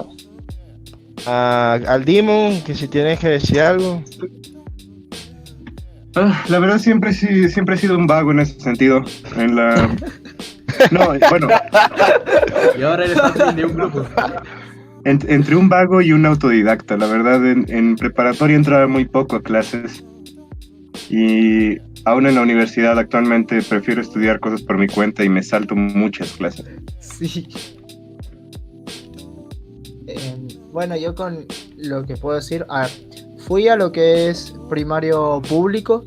C: ahora.
A: Al Demon, que si tienes que decir algo.
D: La verdad siempre he sido un vago en ese sentido. En la... No, bueno,
E: Y ahora eres admin de un grupo.
D: entre un vago y un autodidacta. La verdad, en preparatoria entraba muy poco a clases. Y aún en la universidad actualmente prefiero estudiar cosas por mi cuenta y me salto muchas clases.
B: Sí. Bueno, yo con lo que puedo decir, a ver, fui a lo que es primario público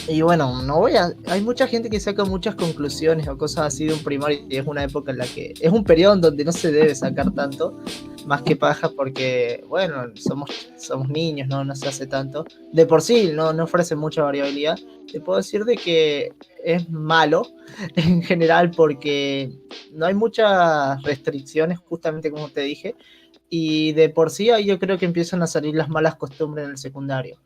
B: y bueno, no voy a... Hay mucha gente que saca muchas conclusiones o cosas así de un primario y es una época en la que... Es un periodo en donde no se debe sacar tanto, más que paja porque, bueno, somos niños, no se hace tanto. De por sí no ofrece mucha variabilidad. Te puedo decir de que es malo en general porque no hay muchas restricciones, justamente como te dije. Y de por sí ahí yo creo que empiezan a salir las malas costumbres en el secundario.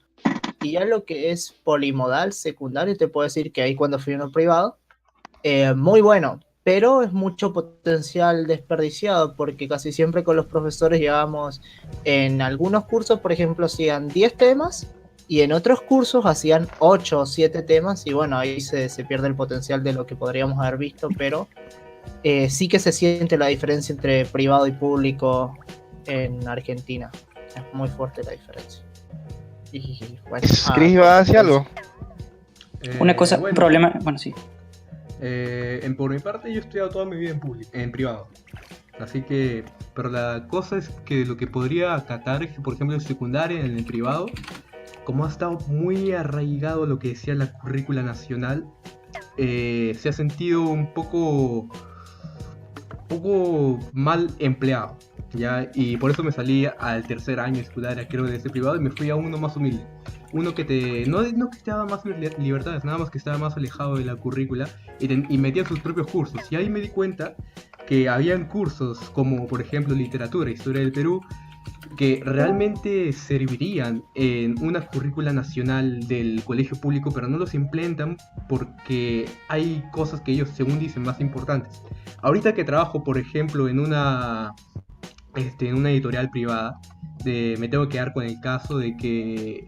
B: Y ya lo que es polimodal secundario, te puedo decir que ahí cuando fui a uno privado, muy bueno, pero es mucho potencial desperdiciado porque casi siempre con los profesores llevábamos en algunos cursos, por ejemplo, hacían 10 temas y en otros cursos hacían 8 o 7 temas y bueno, ahí se pierde el potencial de lo que podríamos haber visto, pero sí que se siente la diferencia entre privado y público en Argentina. Es muy fuerte la diferencia. Y bueno,
A: ¿Chris va a decir algo?
C: Una cosa, un
E: Bueno,
C: problema. Bueno, sí.
E: por mi parte, yo he estudiado toda mi vida en público, en privado. Así que, pero la cosa es que lo que podría acatar es que, por ejemplo, en secundaria, en el privado, como ha estado muy arraigado lo que decía la currícula nacional, se ha sentido un poco mal empleado, ¿ya? Y por eso me salí al tercer año escolar, creo, de ese privado y me fui a uno más humilde. Uno que no que te daba más libertades, nada más que estaba más alejado de la currícula y metía sus propios cursos. Y ahí me di cuenta que habían cursos como, por ejemplo, literatura, historia del Perú, que realmente servirían en una currícula nacional del colegio público, pero no los implementan porque hay cosas que ellos, según dicen, más importantes. Ahorita que trabajo, por ejemplo, en una editorial privada, me tengo que dar con el caso de que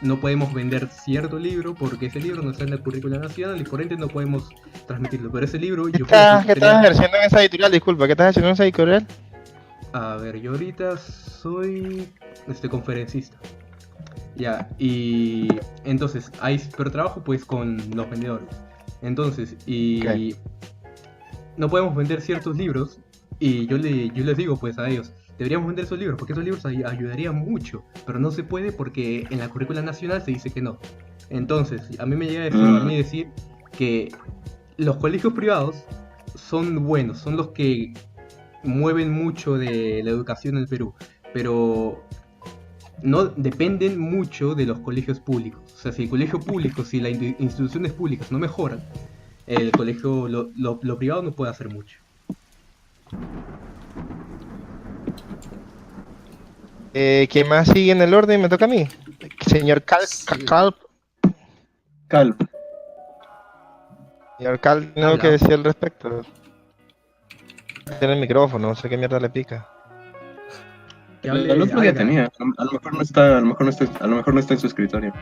E: no podemos vender cierto libro porque ese libro no está en la currícula nacional y por ende no podemos transmitirlo. Pero ese libro
A: ¿Qué
E: yo
A: estás
E: tenía-
A: ejerciendo en esa editorial? Disculpa, ¿qué estás haciendo en esa editorial?
E: A ver, yo ahorita soy conferencista. Ya, y entonces, pero trabajo pues con los vendedores. Entonces, y no podemos vender ciertos libros y yo les digo pues a ellos, deberíamos vender esos libros porque esos libros ayudarían mucho, pero no se puede porque en la currícula nacional se dice que no. Entonces, a mí me llega a mí decir que los colegios privados son buenos, son los que mueven mucho de la educación en el Perú, pero no dependen mucho de los colegios públicos. O sea, si el colegio público, si las instituciones públicas no mejoran, el colegio, lo privado no puede hacer mucho.
A: ¿Quién más sigue en el orden? Me toca a mí. Señor Calp.
D: Cal,
A: Y al Cal tengo
E: Habla.
A: que decir al respecto. Tiene el micrófono, no sé qué mierda le pica.
E: Que hable
D: el otro día
E: Aira.
D: tenía, a lo mejor no está, a lo mejor no está en su escritorio.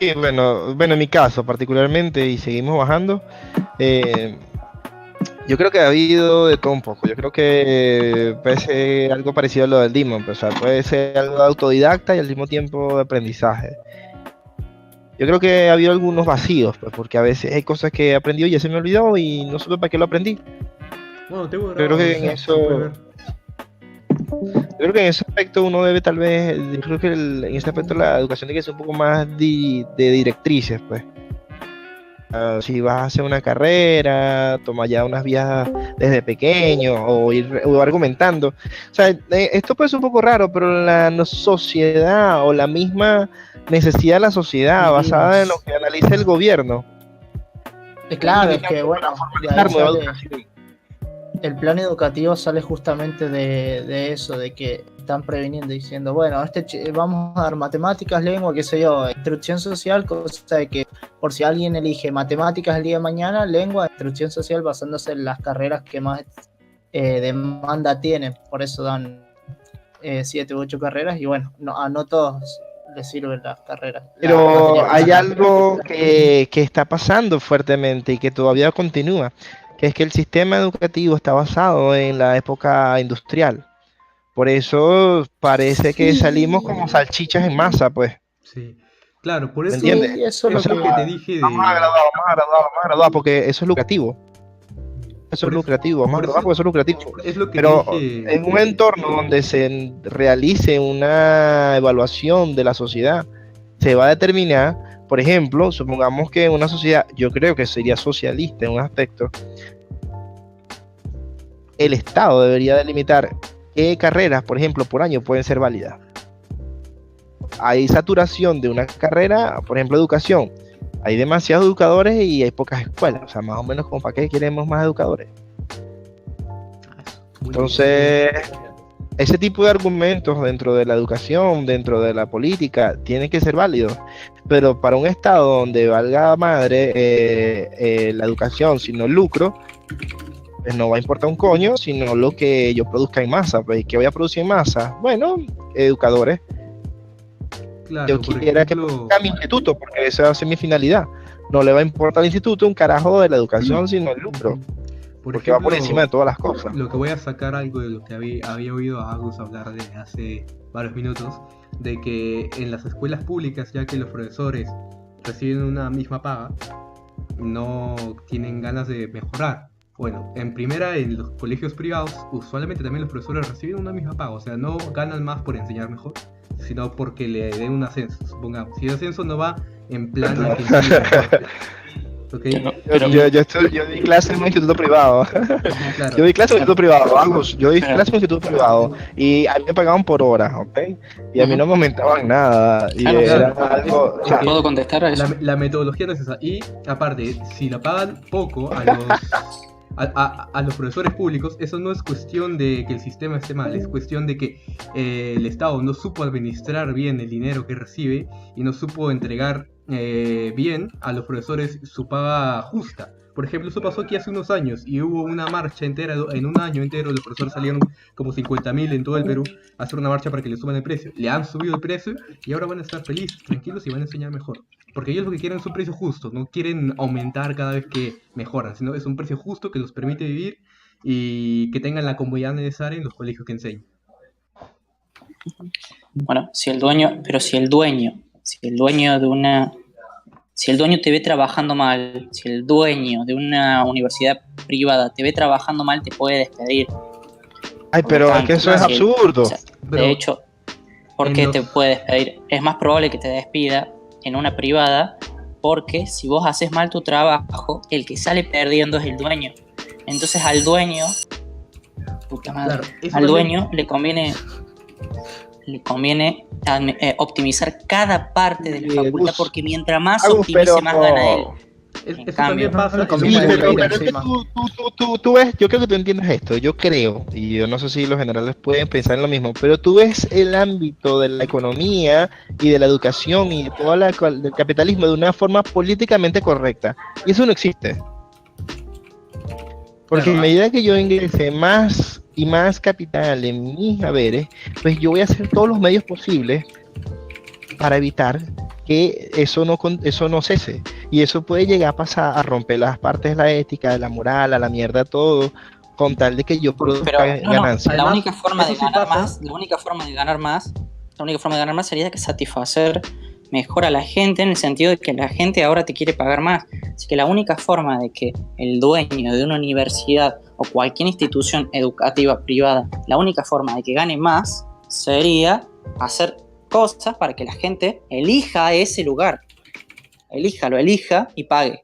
A: Y bueno, en mi caso particularmente, y seguimos bajando, yo creo que ha habido de todo un poco. Yo creo que puede ser algo parecido a lo del Demon, pues, o sea, puede ser algo autodidacta y al mismo tiempo de aprendizaje. Yo creo que ha habido algunos vacíos, pues, porque a veces hay cosas que he aprendido y ya se me olvidó y no supe para qué lo aprendí.
E: Bueno, tengo
A: Creo
E: grabado,
A: que
E: o
A: en
E: sea,
A: eso-
E: se puede ver.
A: Yo creo que en ese aspecto uno debe tal vez, yo creo que en ese aspecto la educación tiene que ser un poco más de directrices, pues. Si vas a hacer una carrera, toma ya unas vías desde pequeño o ir o argumentando. O sea, esto puede ser un poco raro, pero la sociedad o la misma necesidad de la sociedad basada en lo que analiza el gobierno.
B: Claro, es que bueno, de ahí
A: Nueva
B: sale-
A: educación.
B: el plan educativo sale justamente de eso, de que están previniendo diciendo, bueno, vamos a dar matemáticas, lengua, qué sé yo, instrucción social, cosa de que por si alguien elige matemáticas el día de mañana, lengua, instrucción social basándose en las carreras que más demanda tienen, por eso dan 7 u 8 carreras y bueno, no todos les sirven las carreras.
A: Pero
B: Las
A: hay
B: materias.
A: algo que está pasando fuertemente y que todavía continúa, que es que el sistema educativo está basado en la época industrial. Por eso parece que salimos como salchichas en masa, pues.
E: Sí. Claro, por
A: ¿Me
E: eso,
B: Sí,
A: entiendes?
B: eso es
E: eso
B: lo
E: es
B: que...
E: lo que te dije
A: Vamos a
E: de...
A: graduar, vamos a graduar, porque eso es lucrativo. Eso
E: Por
A: es
E: eso-
A: lucrativo, vamos a
E: por
A: graduar
E: eso-
A: porque eso es lucrativo.
E: Es lo que
A: Pero
E: te dije.
A: en un entorno donde se realice una evaluación de la sociedad, se va a determinar, por ejemplo, supongamos que una sociedad, yo creo que sería socialista en un aspecto, el Estado debería delimitar qué carreras, por ejemplo, por año pueden ser válidas. Hay saturación de una carrera, por ejemplo, educación. Hay demasiados educadores y hay pocas escuelas. O sea, más o menos como para qué queremos más educadores. Entonces, ese tipo de argumentos dentro de la educación, dentro de la política, tienen que ser válidos. Pero para un Estado donde valga madre la educación, sino el lucro, pues no va a importar un coño, sino lo que yo produzca en masa. Pues, ¿qué voy a producir en masa? Bueno, educadores.
E: Claro,
A: Yo
E: por
A: quisiera que
E: ejemplo,
A: produzca mi instituto, porque esa va a ser mi finalidad. No le va a importar al instituto un carajo de la educación, sino el lucro. Porque va por encima de todas las cosas.
E: Lo que voy a sacar algo de lo que había oído a Agus hablar de hace varios minutos, de que en las escuelas públicas, ya que los profesores reciben una misma paga, no tienen ganas de mejorar. Bueno, en primera, en los colegios privados, usualmente también los profesores reciben una misma paga, o sea, no ganan más por enseñar mejor, sino porque le den un ascenso, supongamos. Si el ascenso no va en plan a que enseñe mejor, ¿ok?
A: Yo di clases en un instituto privado.
E: Claro.
A: Yo di clases en un instituto privado, vamos. Yo di clases en un instituto privado. Y a mí me pagaban por hora, ¿ok? Y a mí no me aumentaban nada. Y
C: Claro,
A: era
E: claro.
A: algo. O sea,
C: ¿Puedo contestar a eso?
E: La metodología no es esa. Y aparte, si la pagan poco a los, a los profesores públicos, eso no es cuestión de que el sistema esté mal, es cuestión de que el Estado no supo administrar bien el dinero que recibe y no supo entregar bien a los profesores su paga justa. Por ejemplo, eso pasó aquí hace unos años y hubo una marcha entera, en un año entero los profesores salieron como 50.000 en todo el Perú a hacer una marcha para que le suban el precio. Le han subido el precio y ahora van a estar felices, tranquilos y van a enseñar mejor. Porque ellos lo que quieren es un precio justo, no quieren aumentar cada vez que mejoran, sino es un precio justo que los permite vivir y que tengan la comodidad necesaria en los colegios que enseñan.
C: Bueno, si el dueño te ve trabajando mal, si el dueño de una universidad privada te ve trabajando mal, te puede despedir.
A: ay, pero es que eso es
C: Sí,
A: absurdo.
C: o sea,
E: Pero
C: de hecho, ¿por qué
E: en
C: te
E: los-
C: puede despedir? Es más probable que te despida en una privada, porque si vos haces mal tu trabajo, el que sale perdiendo es el dueño. Entonces al dueño, puta madre,
E: Claro, eso
C: al
E: también-
C: dueño le conviene optimizar cada parte de la
A: Sí,
C: facultad,
A: Gus.
C: porque mientras más
A: Agus,
C: optimice, más gana él. En
E: Eso
C: cambio,
E: también pasa.
B: no le
A: Sí,
B: conviene
E: en los
B: vivir
A: pero es que
B: encima.
A: tú ves, yo creo que tú entiendes esto, yo creo, y yo no sé si los generales pueden pensar en lo mismo, pero tú ves el ámbito de la economía y de la educación y de del capitalismo de una forma políticamente correcta, y eso no existe, porque
E: Claro,
A: a medida que yo ingrese más y más capital en mis haberes, pues yo voy a hacer todos los medios posibles para evitar que eso no cese. Y eso puede llegar a pasar a romper las partes de la ética, de la moral, a la mierda, todo, con tal de que yo
C: pero
A: produzca
C: no,
A: ganancias.
C: la
E: además,
C: única forma
E: eso
C: de
E: sí
C: ganar
E: pasa.
C: más, la única forma de ganar más, la única forma de ganar más sería que satisfacer mejor a la gente en el sentido de que la gente ahora te quiere pagar más. Así que la única forma de que el dueño de una universidad o cualquier institución educativa privada, la única forma de que gane más sería hacer cosas para que la gente elija ese lugar, lo elija y pague.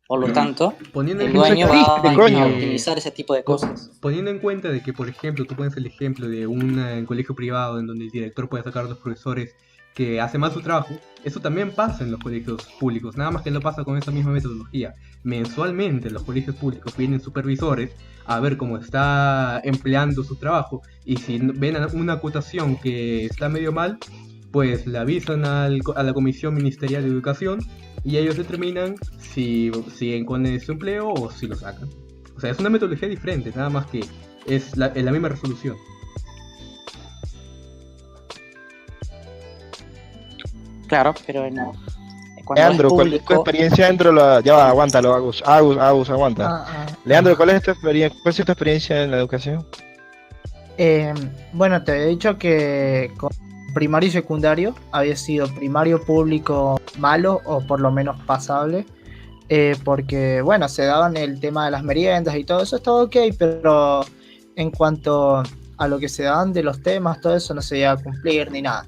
C: Por lo tanto,
E: Poniendo
C: el
E: en
A: Eso
C: dueño
E: cuenta
A: existe,
C: va a
E: de
A: coño.
C: optimizar ese tipo de cosas.
E: Poniendo en cuenta de que, por ejemplo, tú pones el ejemplo de un colegio privado en donde el director puede sacar a los profesores que hacen mal su trabajo, eso también pasa en los colegios públicos, nada más que no pasa con esa misma metodología. Mensualmente en los colegios públicos vienen supervisores a ver cómo está empleando su trabajo y si ven una acotación que está medio mal, pues le avisan a la Comisión Ministerial de Educación y ellos determinan si siguen con ese empleo o si lo sacan. O sea, es una metodología diferente, nada más que es la misma resolución.
C: Claro, pero no. Cuando
A: Leandro,
C: es
A: ¿cuál es tu
C: público,
A: experiencia dentro de la... Ya va, aguántalo, Agus, aguanta. Leandro, ¿cuál es tu experiencia, cuál es tu experiencia en la educación?
B: Bueno, te he dicho que con primario y secundario había sido primario público malo o por lo menos pasable, porque bueno, se daban el tema de las meriendas y todo eso, estaba ok, pero en cuanto a lo que se daban de los temas, todo eso no se iba a cumplir ni nada.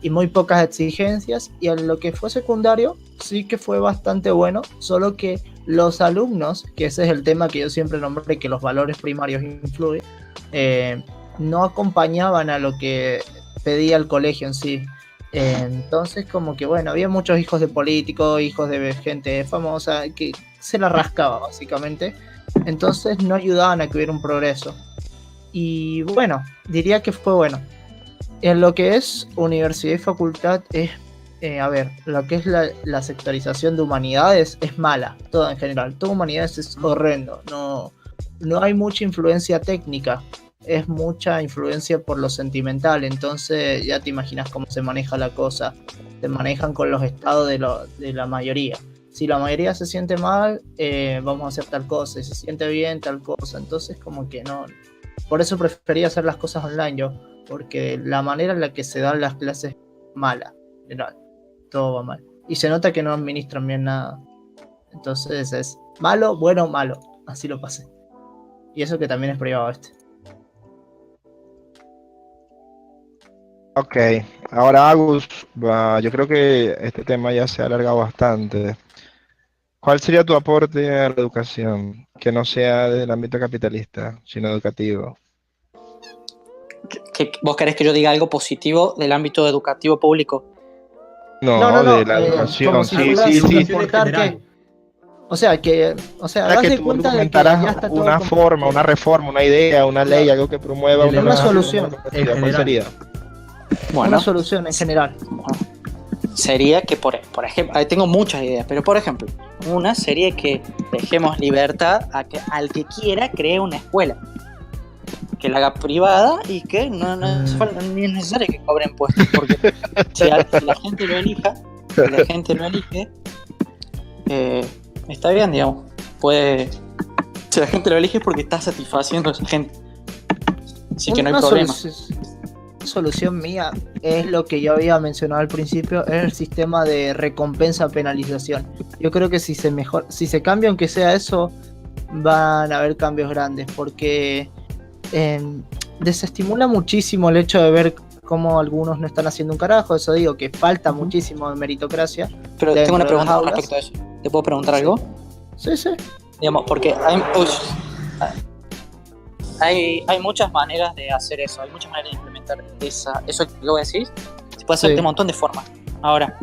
B: Y muy pocas exigencias, y en lo que fue secundario sí que fue bastante bueno, solo que los alumnos, que ese es el tema que yo siempre nombré, que los valores primarios influyen, no acompañaban a lo que pedía el colegio en sí. Entonces como que bueno, había muchos hijos de políticos, hijos de gente famosa, que se la rascaba básicamente, entonces no ayudaban a que hubiera un progreso. Y bueno, diría que fue bueno. En lo que es universidad y facultad es, a ver, lo que es la sectorización de humanidades es mala, toda en general. Todo humanidades es horrendo, no hay mucha influencia técnica, es mucha influencia por lo sentimental, entonces ya te imaginas cómo se maneja la cosa, se manejan con los estados de la mayoría. Si la mayoría se siente mal, vamos a hacer tal cosa, si se siente bien, tal cosa, entonces como que no. Por eso prefería hacer las cosas online yo, porque la manera en la que se dan las clases es mala, en general, todo va mal. Y se nota que no administran bien nada. Entonces es malo, bueno, malo. Así lo pasé. Y eso que también es privado este.
A: Ok, ahora Agus, yo creo que este tema ya se ha alargado bastante. ¿Cuál sería tu aporte a la educación que no sea del ámbito capitalista, sino educativo?
C: ¿Vos querés que yo diga algo positivo del ámbito educativo público?
A: No,
B: No,
A: de la
B: como
A: educación,
B: si
A: sí,
B: fuera
A: sí,
B: sin
A: sí.
B: importar que, o sea,
A: Para
B: das
A: que
B: de
A: tú
B: cuenta de que ya
A: argumentaras
B: está todo
A: una forma, una reforma, una idea, una ley, algo que promueva
E: Una
A: una
B: solución.
A: universidad, ¿cuál
E: general.
A: sería?
C: Bueno,
B: una solución en general.
C: sería que, por ejemplo, ahí tengo muchas ideas, pero por ejemplo, una sería que dejemos libertad al que quiera cree una escuela, que la haga privada y que no ni es necesario que cobre impuestos, porque si la gente lo elija, está bien, digamos, si la gente lo elige es porque está satisfaciendo a esa gente, así que no hay problema.
B: Solución mía es lo que yo había mencionado al principio, es el sistema de recompensa-penalización. Yo creo que si se cambia, aunque sea eso, van a haber cambios grandes, porque desestimula muchísimo el hecho de ver cómo algunos no están haciendo un carajo. Eso digo, que falta muchísimo de meritocracia.
C: Pero tengo una pregunta respecto a eso. ¿Te puedo preguntar algo?
B: Sí.
C: Digamos, porque hay muchas maneras de hacer eso, hay muchas maneras de implementar eso que vos decís. Se puede hacer de un montón de formas. Ahora,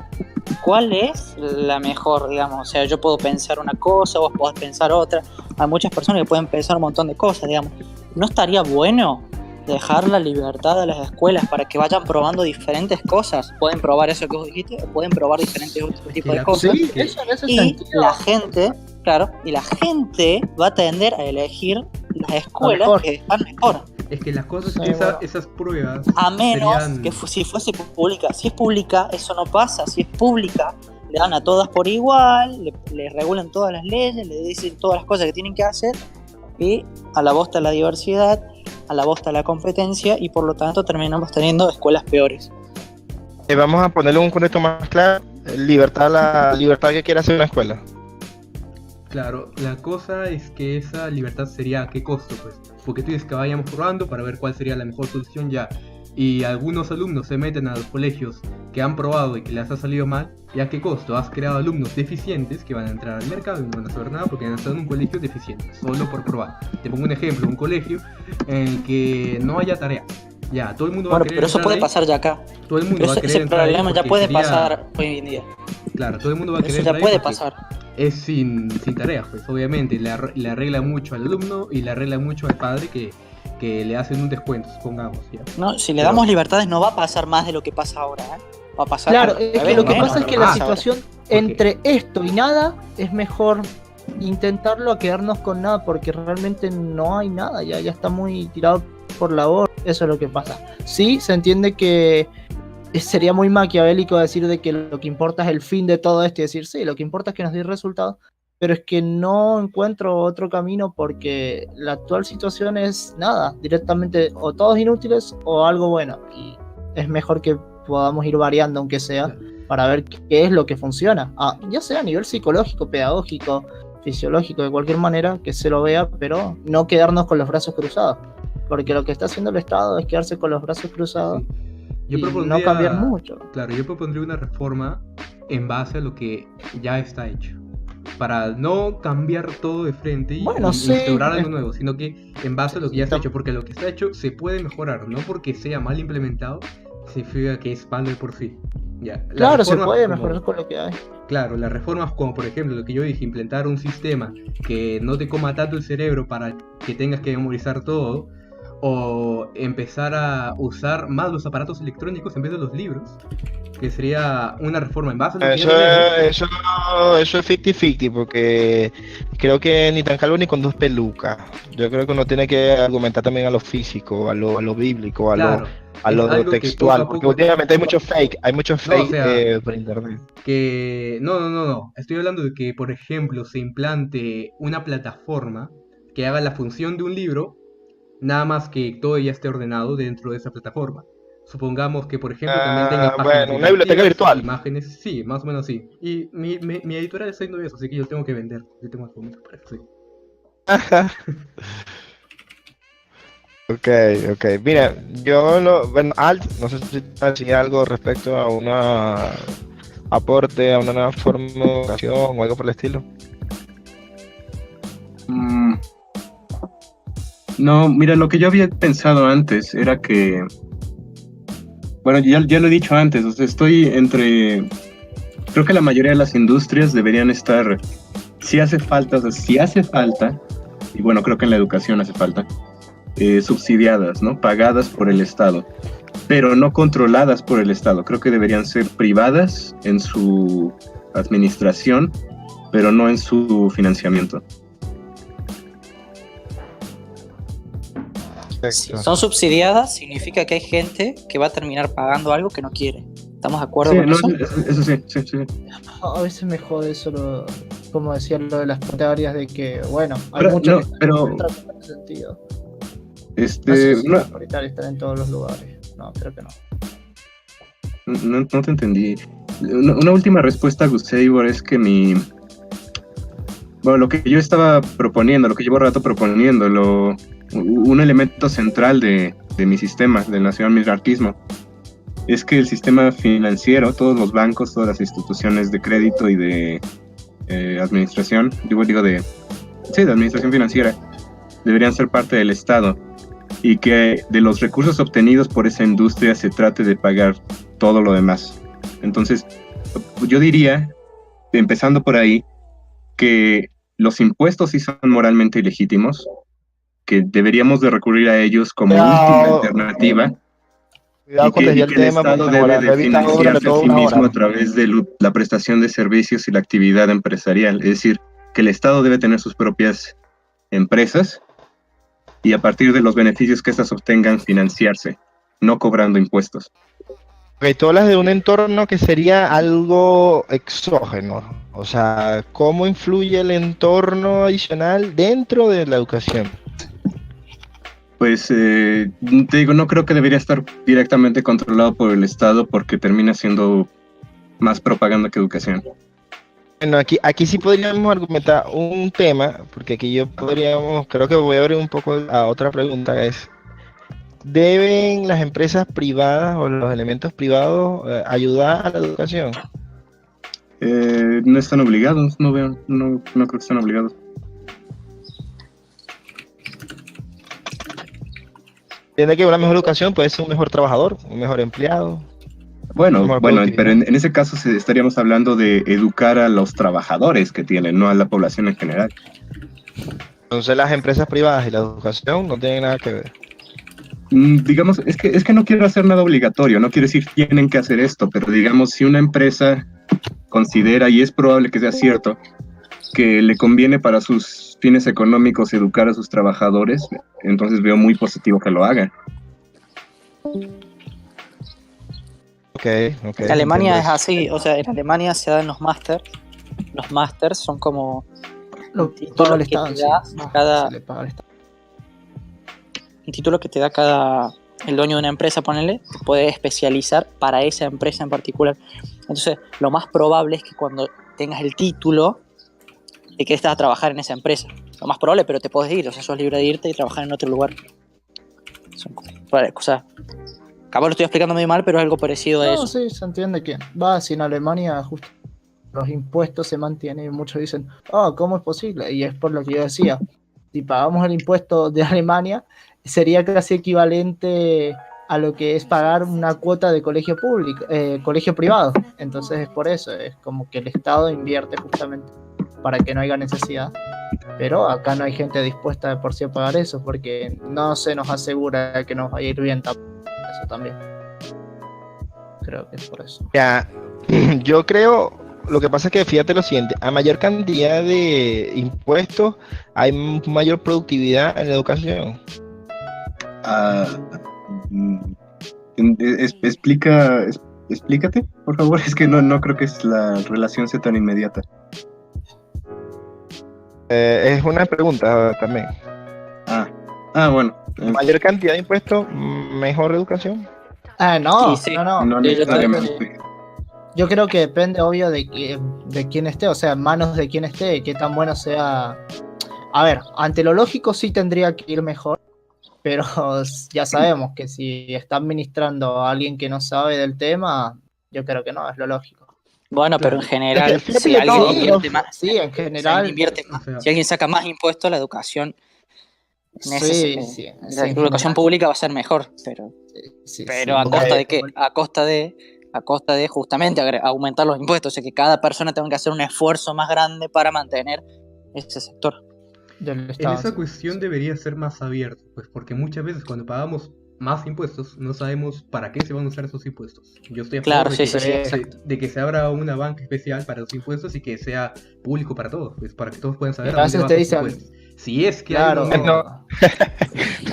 C: cuál es la mejor, digamos. O sea, yo puedo pensar una cosa, vos podés pensar otra. Hay muchas personas que pueden pensar un montón de cosas, digamos. ¿No estaría bueno dejar la libertad a las escuelas para que vayan probando diferentes cosas? Pueden probar eso que vos dijiste, o pueden probar diferentes otros tipos de cosas.
B: Sí, eso en ese
C: Y
B: sentido.
C: la gente, claro, y la gente va a tender a elegir las escuelas
B: mejor.
C: que están mejor.
E: Es que las cosas,
B: Sí, bueno.
E: esas pruebas
C: A menos
E: serían...
C: que si fuese pública. Si es pública, eso no pasa. Si es pública, le dan a todas por igual, le regulan todas las leyes, le dicen todas las cosas que tienen que hacer, y a la bosta la diversidad, a la bosta la competencia, y por lo tanto terminamos teniendo escuelas peores.
A: Vamos a ponerle un contexto más claro. La libertad que quiere hacer una escuela.
E: Claro, la cosa es que esa libertad sería a qué costo, pues. Porque tú dices que vayamos probando para ver cuál sería la mejor solución ya. Y algunos alumnos se meten a los colegios que han probado y que les ha salido mal. ¿Y a qué costo? Has creado alumnos deficientes que van a entrar al mercado y no van a saber nada porque han estado en un colegio deficiente, solo por probar. Te pongo un ejemplo, un colegio en el que no haya tareas. Ya, todo el mundo va a
C: Bueno,
E: querer
C: pero eso
E: entrar
C: puede
E: ahí.
C: pasar ya acá.
E: Todo el mundo
C: Pero
E: va a querer
C: ese
E: entrar ahí
C: problema ya
E: porque
C: puede
E: sería-
C: pasar hoy en día.
E: Claro, todo el mundo va a querer
C: Eso ya
E: entrar ahí
C: puede
E: porque
C: pasar.
E: es sin tareas, pues obviamente le arregla mucho al alumno y le arregla mucho al padre que le hacen un descuento, supongamos, ¿ya?
C: No, si le
E: Pero-
C: damos libertades no va a pasar más de lo que pasa ahora, ¿eh? Va a pasar
B: Claro,
C: al
B: es que
C: revés,
B: lo que
C: menos
B: pasa es
C: de
B: que
C: lo
B: la
C: pasa ahora.
B: situación entre esto y nada es mejor intentarlo a quedarnos con nada, porque realmente no hay nada, ya está muy tirado por la borda. Eso es lo que pasa. Sí, se entiende que sería muy maquiavélico decir de que lo que importa es el fin de todo esto y decir, sí, lo que importa es que nos dé resultados, pero es que no encuentro otro camino porque la actual situación es nada, directamente o todos inútiles o algo bueno, y es mejor que podamos ir variando aunque sea para ver qué es lo que funciona, ya sea a nivel psicológico, pedagógico, fisiológico, de cualquier manera que se lo vea, pero no quedarnos con los brazos cruzados, porque lo que está haciendo el Estado es quedarse con los brazos cruzados.
E: Sí. Yo
B: Y
E: propondría-
B: no cambiar mucho.
E: Claro, yo propondría una reforma en base a lo que ya está hecho. Para no cambiar todo de frente y
B: Bueno, sí.
E: instaurar algo nuevo, sino que en base a lo que ya está
B: Tam-
E: hecho, porque lo que está hecho se puede mejorar, no porque sea mal implementado, significa que es malo de por sí. Ya, las
B: Claro, se
E: reformas
B: puede
E: como-
B: mejorar con lo que hay.
E: Claro, las reformas como por ejemplo lo que yo dije, implementar un sistema que no te coma tanto el cerebro para que tengas que memorizar todo, o empezar a usar más los aparatos electrónicos en vez de los libros, que sería una reforma en base a lo que ya tenemos.
A: Eso es 50-50, porque creo que ni tan calvo ni con dos pelucas. Yo creo que uno tiene que argumentar también a lo físico, a lo bíblico, a
E: Claro,
A: lo
E: es algo que
A: textual,
E: poco a
A: porque
E: poco-
A: últimamente hay mucho fake
E: o sea,
A: por internet.
E: Que no, estoy hablando de que por ejemplo se implante una plataforma que haga la función de un libro, nada más que todo ya esté ordenado dentro de esa plataforma. Supongamos que, por ejemplo, también tenga páginas
A: bueno, una biblioteca
E: didácticas,
A: virtual.
E: imágenes, sí, más o menos sí. Y mi editorial está haciendo eso, así que yo tengo que vender. Yo tengo argumentos para eso, sí.
A: Ok. Mira, bueno, Alt, no sé si te decía algo respecto a una aporte, a una nueva forma de educación o algo por el estilo.
D: No, mira, lo que yo había pensado antes era que, bueno, ya lo he dicho antes, o sea, estoy entre, creo que la mayoría de las industrias deberían estar, si hace falta, y bueno, creo que en la educación hace falta, subsidiadas, ¿no? Pagadas por el Estado, pero no controladas por el Estado. Creo que deberían ser privadas en su administración, pero no en su financiamiento.
C: Si son subsidiadas, significa que hay gente que va a terminar pagando algo que no quiere. ¿Estamos de acuerdo
D: Sí,
C: con
D: no,
C: eso?
D: eso sí.
B: A veces me jode eso, como decía lo de las categorías de que, bueno, hay
D: Pero,
B: muchos
D: no,
B: que están
D: pero-
B: en ese sentido. No sé si ahorita están en todos los lugares. No, creo que no.
D: No te entendí. Una última respuesta, Guseibor, es que bueno, lo que yo estaba proponiendo, lo que llevo rato proponiendo, un elemento central de mi sistema, del nacional-minarquismo, es que el sistema financiero, todos los bancos, todas las instituciones de crédito y de administración, de administración financiera, deberían ser parte del Estado, y que de los recursos obtenidos por esa industria se trate de pagar todo lo demás. Entonces, yo diría, empezando por ahí, que los impuestos sí son moralmente ilegítimos, que deberíamos de recurrir a ellos como última
A: Cuidado,
D: alternativa,
A: cuidado con
D: y
A: desviar
D: que
A: el
D: el
A: tema,
D: Estado
A: porque
D: debe
A: ahora
D: de
A: lo he evitado durante
D: financiarse a
A: toda
D: sí
A: una
D: mismo
A: hora.
D: a través de la prestación de servicios y la actividad empresarial. Es decir, que el Estado debe tener sus propias empresas y a partir de los beneficios que éstas obtengan financiarse, no cobrando impuestos.
A: Ok, tú hablas de un entorno que sería algo exógeno. O sea, ¿cómo influye el entorno adicional dentro de la educación?
D: Pues te digo, no creo que debería estar directamente controlado por el Estado porque termina siendo más propaganda que educación.
A: Bueno, aquí sí podríamos argumentar un tema, porque aquí yo podríamos, creo que voy a abrir un poco a otra pregunta, es, ¿deben las empresas privadas o los elementos privados ayudar a la educación?
D: No están obligados, no veo, no creo que estén obligados.
A: Tiene que una mejor educación puede ser un mejor trabajador, un mejor empleado,
D: Bueno,
A: mejor
D: bueno, pero
A: productividad.
D: en ese caso estaríamos hablando de educar a los trabajadores que tienen, no a la población en general.
A: Entonces las empresas privadas y la educación no tienen nada que ver.
D: Digamos, es que no quiero hacer nada obligatorio, no quiero decir tienen que hacer esto, pero digamos, si una empresa considera, y es probable que sea cierto, que le conviene para sus fines económicos educar a sus trabajadores, entonces veo muy positivo que lo haga.
A: Ok, ok.
C: En Alemania es
A: entiendo eso.
C: así, o sea, en Alemania se dan los máster. Los másters son como
B: Lo
C: un título
B: paga el
C: que
B: Estado,
C: te
B: sí.
C: das
B: Va,
C: cada,
B: se le paga al Estado.
C: un título que te da cada el dueño de una empresa, ponele, te puede especializar para esa empresa en particular. Entonces, lo más probable es que cuando tengas el título, te quedes a trabajar en esa empresa. Lo más probable, pero te puedes ir, o sea, sos libre de irte y trabajar en otro lugar. Son cosas. Capaz lo estoy explicando muy mal, pero es algo parecido a
B: No,
C: eso.
B: sí, se entiende que va, si en Alemania justo los impuestos se mantienen y muchos dicen, oh, ¿cómo es posible? Y es por lo que yo decía, si pagamos el impuesto de Alemania, sería casi equivalente a lo que es pagar una cuota de colegio público, colegio privado. Entonces es por eso, es como que el Estado invierte justamente para que no haya necesidad. Pero acá no hay gente dispuesta de por sí a pagar eso, porque no se nos asegura que nos vaya a ir bien eso también. Creo que es por eso.
A: Ya, yo creo, lo que pasa es que fíjate lo siguiente, a mayor cantidad de impuestos hay mayor productividad en la educación.
D: Ah, mm, explícate, por favor, es que no creo que la relación sea tan inmediata.
A: Es una pregunta también.
D: Bueno,
A: Mayor cantidad de impuestos, mejor educación.
B: No,
C: Y sí,
B: no.
D: no
C: yo creo
D: necesariamente.
B: Yo creo que depende, obvio, de quién esté, o sea, en manos de quién esté, qué tan bueno sea. A ver, ante lo lógico sí tendría que ir mejor, pero ya sabemos que si está administrando a alguien que no sabe del tema, yo creo que no, es lo lógico.
C: Bueno, pero en general,
A: Fíjate
C: si
A: que
C: alguien
A: todo,
C: invierte más,
B: Sí, en
C: si alguien
B: general,
C: invierte
E: O
C: más,
E: sea,
C: si alguien saca más impuestos, la educación,
B: sí,
C: la
B: en
C: educación
B: general,
C: pública va a ser mejor, pero a
B: porque
C: costa de qué? A costa de justamente aumentar los impuestos, o sea que cada persona tenga que hacer un esfuerzo más grande para mantener ese sector.
B: del
E: en
B: Estado,
E: esa
B: sí.
E: cuestión debería ser más abierto, pues porque muchas veces cuando pagamos más impuestos no sabemos para qué se van a usar esos impuestos. Yo estoy a favor
C: Claro,
E: de
C: sí,
E: que,
C: sí, sí, exacto.
E: de que se abra una banca especial para los impuestos y que sea público para todos, pues para que todos puedan saber
B: Y
E: a
B: a
E: dónde
B: veces
E: van
B: te
E: sus
B: dicen,
E: impuestos. Si es que hay
B: claro,
E: un aumento.
A: Bueno,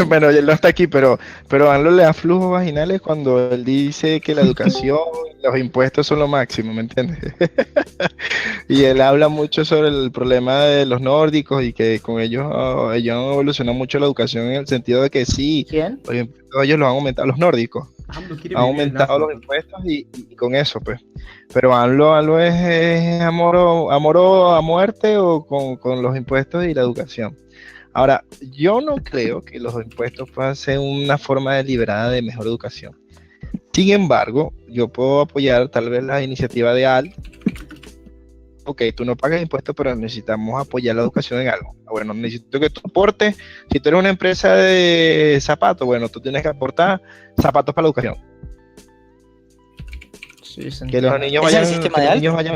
A: bueno, él no está aquí, pero AMLO le da flujos vaginales cuando él dice que la educación y los impuestos son lo máximo, ¿me entiendes? Y él habla mucho sobre el problema de los nórdicos y que con ellos han evolucionado mucho la educación en el sentido de que sí,
B: ¿quién?
A: los impuestos ellos los han aumentado, los nórdicos
E: AMLO quiere
A: han
E: vivir en
A: aumentado los
E: Asgard.
A: impuestos y con eso, pues. Pero AMLO es amor a muerte o con los impuestos y la educación. Ahora, yo no creo que los impuestos puedan ser una forma deliberada de mejor educación. Sin embargo, yo puedo apoyar tal vez la iniciativa de AL. Ok, tú no pagas impuestos, pero necesitamos apoyar la educación en algo. Bueno, necesito que tú aportes. Si tú eres una empresa de zapatos, bueno, tú tienes que aportar zapatos para la educación.
B: Sí, se
A: Que los
B: entiende.
A: niños
C: ¿Ese es
A: vayan,
C: el sistema
A: que
C: de
A: los
C: Alt?
A: niños vayan.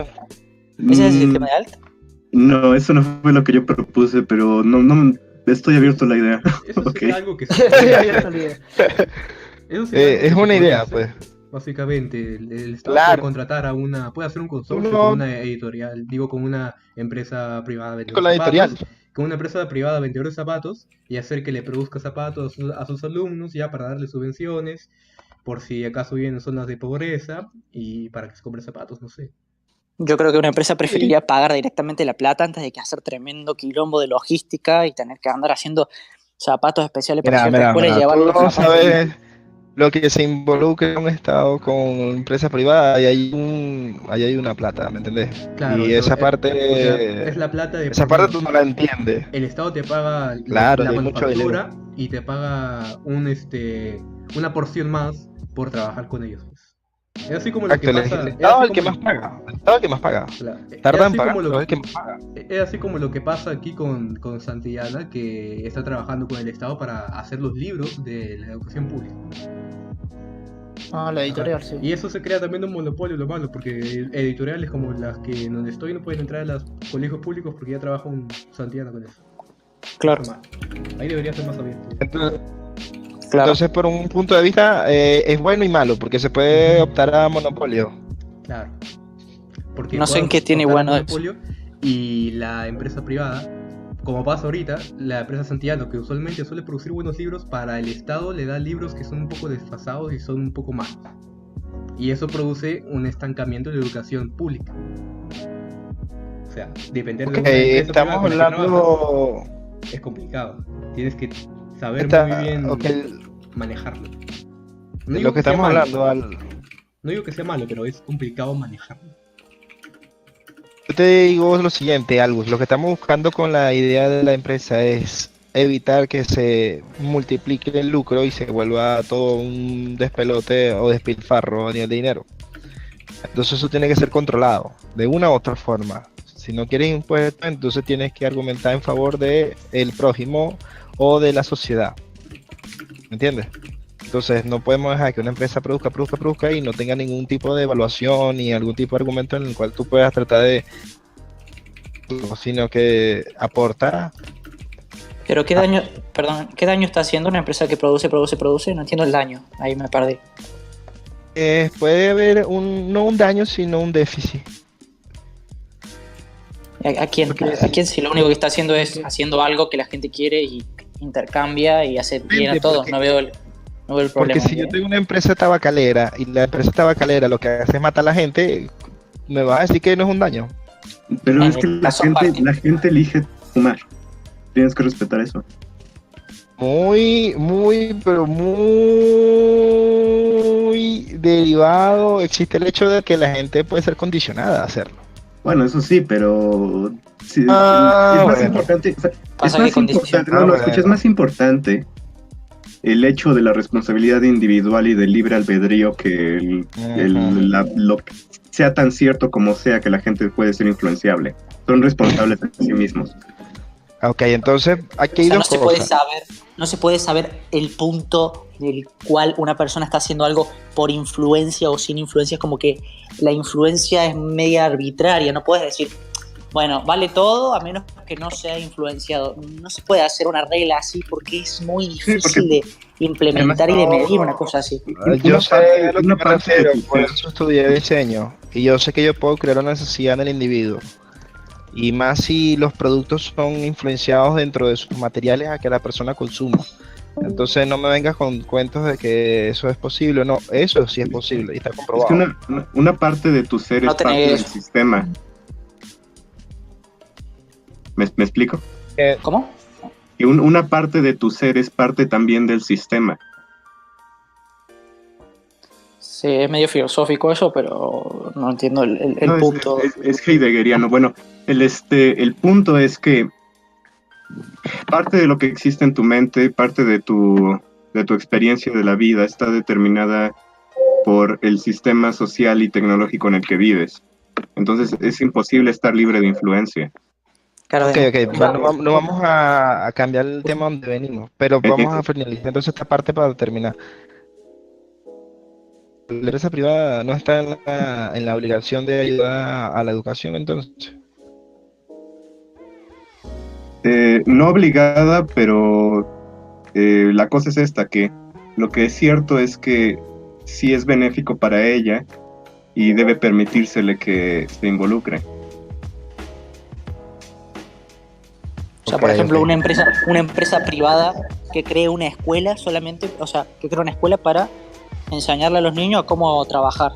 C: ¿Ese es el
D: Mm,
C: sistema de Alt?
D: No, eso no fue lo que yo propuse, pero no estoy abierto a la idea.
E: Eso
D: Ok.
E: sería algo que se
B: Ya
E: podría
B: había
E: hacer.
B: salido.
E: Eso sería algo que
A: Es
E: se
A: una
E: podría
A: idea,
E: hacer.
A: pues.
E: Básicamente, el Estado puede
A: Claro.
E: contratar a puede hacer un consorcio con
A: Uno
E: una editorial, digo, con una empresa privada vendedora
A: con
E: de
A: la editorial.
E: zapatos, con una empresa privada vendedora de zapatos y hacer que le produzca zapatos a sus alumnos ya para darle subvenciones, por si acaso viven en zonas de pobreza y para que se compren zapatos, no sé.
C: Yo creo que una empresa
A: Sí.
C: preferiría pagar directamente la plata antes de que hacer tremendo quilombo de logística y tener que andar haciendo zapatos especiales para cierta escuela y llevar
A: Tú
C: los
A: no
C: zapatos.
A: sabes lo que se involucra un Estado con empresa privada y ahí hay una plata, ¿me entendés?
E: Claro,
A: Y esa
E: o sea, es la plata de,
A: esa
E: por
A: parte
E: ejemplo,
A: tú no la entiendes.
E: el Estado te paga
A: Claro,
E: la
A: hay mucho dinero.
E: manufactura y te paga una porción más por trabajar con ellos, pues. Es así como lo que
A: Exacto, el
E: pasa, es
A: Estado
E: así
A: es el que
E: como,
A: más paga. El Estado es el que más paga.
E: es
A: Tardan
E: así
A: en pagar,
E: como
A: pero
E: lo,
A: es el que más paga.
E: es así como lo que pasa aquí con Santillana, que está trabajando con el Estado para hacer los libros de la educación pública.
B: Ah, la editorial,
E: Ajá.
B: sí.
E: Y eso se crea también un monopolio, lo malo, porque editoriales como las que donde estoy no pueden entrar a los colegios públicos porque ya trabajo en Santillana con eso.
C: Claro,
E: Mal. Ahí debería ser más abierto.
A: Entonces,
C: claro.
A: entonces, por un punto de vista, es bueno y malo, porque se puede optar a monopolio.
E: Claro. Porque
C: No sé en
E: puedes
C: qué tiene
E: optar al
C: bueno eso.
E: monopolio y la empresa privada, como pasa ahorita, la empresa Santillano, que usualmente suele producir buenos libros, para el Estado le da libros que son un poco desfasados y son un poco malos. Y eso produce un estancamiento de la educación pública. O sea, depender de
A: Ok,
E: una empresa privada
A: estamos
E: con la que trabajas
A: hablando.
E: es complicado. Tienes que saber
A: Está,
E: muy bien
A: ok,
E: manejarlo. No
A: de
E: digo
A: lo que
E: que sea
A: estamos
E: malo,
A: hablando,
E: no digo que sea malo, pero es complicado manejarlo.
A: yo te digo lo siguiente, Albus, lo que estamos buscando con la idea de la empresa es evitar que se multiplique el lucro y se vuelva todo un despelote o despilfarro a nivel de dinero. Entonces eso tiene que ser controlado de una u otra forma. Si no quieres impuestos, entonces tienes que argumentar en favor de el prójimo o de la sociedad. ¿Me entiendes? Entonces no podemos dejar que una empresa produzca y no tenga ningún tipo de evaluación ni algún tipo de argumento en el cual tú puedas tratar de, sino que aporta.
C: Pero qué daño, perdón, ¿qué daño está haciendo una empresa que produce? No entiendo el daño, ahí me perdí.
A: Puede haber no un daño, sino un déficit.
C: ¿A quién?
A: Porque
C: ¿A quién si lo único que está haciendo es haciendo algo que la gente quiere y intercambia y hace bien a todos?
A: Porque-
C: No veo el
A: Porque
C: problema.
A: si yo tengo una empresa tabacalera y la empresa tabacalera lo que hace es matar a la gente, me vas a decir que no es un daño.
D: Pero
C: En
D: es que
C: el caso aparte.
D: la gente elige fumar. Tienes que respetar eso.
A: Pero muy derivado. Existe el hecho de que la gente puede ser condicionada a hacerlo.
D: Bueno, eso sí, pero sí, es
A: Ah,
D: más
A: bueno.
D: importante. O sea,
C: Pasa
D: es
C: que
D: más
C: condiciona.
D: importante. No,
A: bueno.
D: escucha, es más importante el hecho de la responsabilidad individual y del libre albedrío que lo que sea tan cierto como sea que la gente puede ser influenciable. Son responsables de sí mismos.
A: Ok, entonces aquí hay
C: O sea,
A: dos cosas.
C: no se puede saber el punto del cual una persona está haciendo algo por influencia o sin influencia. Es como que la influencia es media arbitraria. No puedes decir, bueno, vale todo a menos que no sea influenciado. No se puede hacer una regla así porque es muy difícil de implementar y de medir una cosa así.
A: Yo sé a lo que
D: una
A: me
D: parte de
A: refiero,
D: tu
A: por
D: ser.
A: eso estudié diseño. Y yo sé que yo puedo crear una necesidad en el individuo. Y más si los productos son influenciados dentro de sus materiales a que la persona consuma. Entonces no me vengas con cuentos de que eso es posible. No, eso sí es posible y está
D: Es
A: comprobado.
D: que una parte de tu ser
C: No
D: es parte
C: tenés-
D: del sistema. ¿Me explico?
C: ¿Cómo?
D: Y una parte de tu ser es parte también del sistema.
C: Sí, es medio filosófico eso, pero no entiendo el
D: No,
C: punto.
D: es heideggeriano. Bueno, el punto es que parte de lo que existe en tu mente, parte de tu experiencia de la vida está determinada por el sistema social y tecnológico en el que vives. Entonces es imposible estar libre de influencia.
C: Claro,
A: Ok, no vamos a cambiar el tema donde venimos, pero vamos a finalizar entonces esta parte para terminar. la empresa privada no está en la obligación de ayudar a la educación, entonces.
D: No obligada, pero la cosa es esta, que lo que es cierto es que sí es benéfico para ella y debe permitírsele que se involucre.
C: O sea,
A: Ok,
C: por ejemplo,
A: ok.
C: una empresa privada que cree una escuela solamente, o sea, que crea una escuela para enseñarle a los niños cómo trabajar.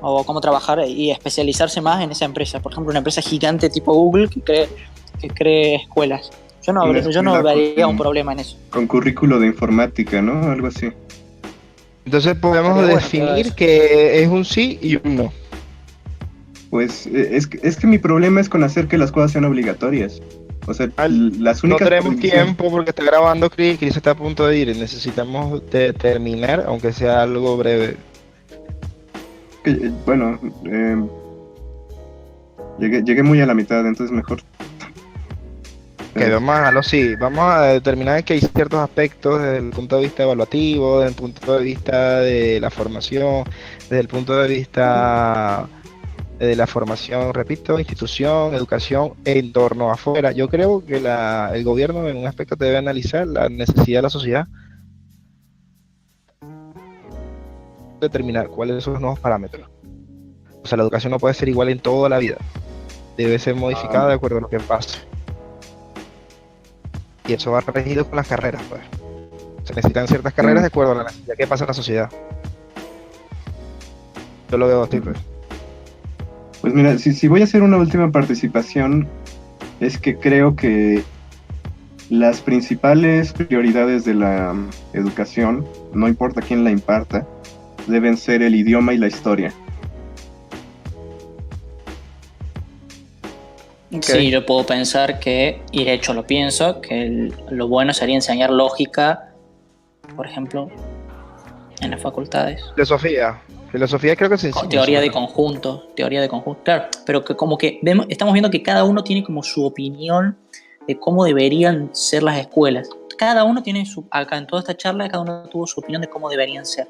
C: O cómo trabajar y especializarse más en esa empresa. Por ejemplo, una empresa gigante tipo Google que cree escuelas. Yo no,
D: Una
C: yo no
D: escuela
C: vería un problema en eso.
D: con currículo de informática, ¿no? Algo así.
A: Entonces podemos
C: Estaría bueno que haga
A: definir
C: eso.
A: que es un sí y un no.
D: Pues es que mi problema es con hacer que las cosas sean obligatorias. O sea, las
A: No
D: únicas
A: tenemos
D: prohibiciones...
A: tiempo porque está grabando Chris, Chris está a punto de ir. Necesitamos terminar, aunque sea algo breve.
D: Bueno, llegué muy a la mitad, entonces mejor.
A: Que vamos a dejarlo así. Vamos a determinar que hay ciertos aspectos desde el punto de vista evaluativo, desde el punto de vista de la formación, desde el punto de vista de la formación, repito, institución, educación, entorno afuera. Yo creo que el gobierno en un aspecto debe analizar la necesidad de la sociedad, determinar cuáles son los nuevos parámetros. O sea, la educación no puede ser igual en toda la vida. Debe ser modificada de acuerdo a lo que pase. Y eso va regido con las carreras, pues. Se necesitan ciertas carreras de acuerdo a la necesidad que pasa en la sociedad. Yo lo veo así, pues.
D: Pues mira, si voy a hacer una última participación, es que creo que las principales prioridades de la educación, no importa quién la imparta, deben ser el idioma y la historia.
C: Sí, yo puedo pensar que, y de hecho lo pienso, que lo bueno sería enseñar lógica, por ejemplo, en las facultades.
A: Filosofía creo que es sencillo.
C: Teoría de conjuntos, claro, pero que como que estamos viendo que cada uno tiene como su opinión de cómo deberían ser las escuelas. Cada uno tiene acá en toda esta charla, cada uno tuvo su opinión de cómo deberían ser.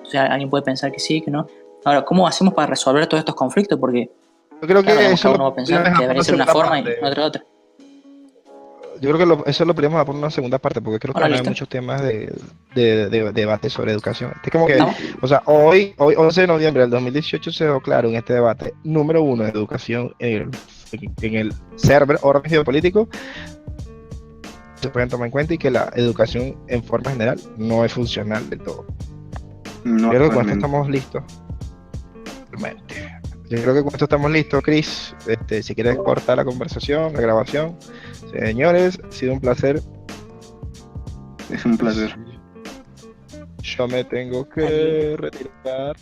C: O sea, alguien puede pensar que sí, que no. Ahora, ¿cómo hacemos para resolver todos estos conflictos? Porque
A: Yo creo
C: claro,
A: que
C: cada
A: eso
C: uno va a pensar que debería ser una forma y otra.
A: Yo creo que eso lo podríamos por una segunda parte, porque creo que
C: Bueno,
A: no hay
C: listo.
A: muchos temas de debate sobre educación. Es como que,
C: ¿Estamos?
A: o sea, hoy 11 de noviembre del 2018 se dejó claro en este debate, número uno, de educación en el server orden geopolítico, se pueden tomar en cuenta y que la educación en forma general no es funcional del todo.
D: No,
A: Yo creo que con esto
D: actualmente.
A: estamos listos. Realmente. Yo creo que con esto estamos listos, Chris. Si quieres cortar la conversación, la grabación. Señores, ha sido un placer.
D: Es un placer.
A: Yo me tengo que retirar.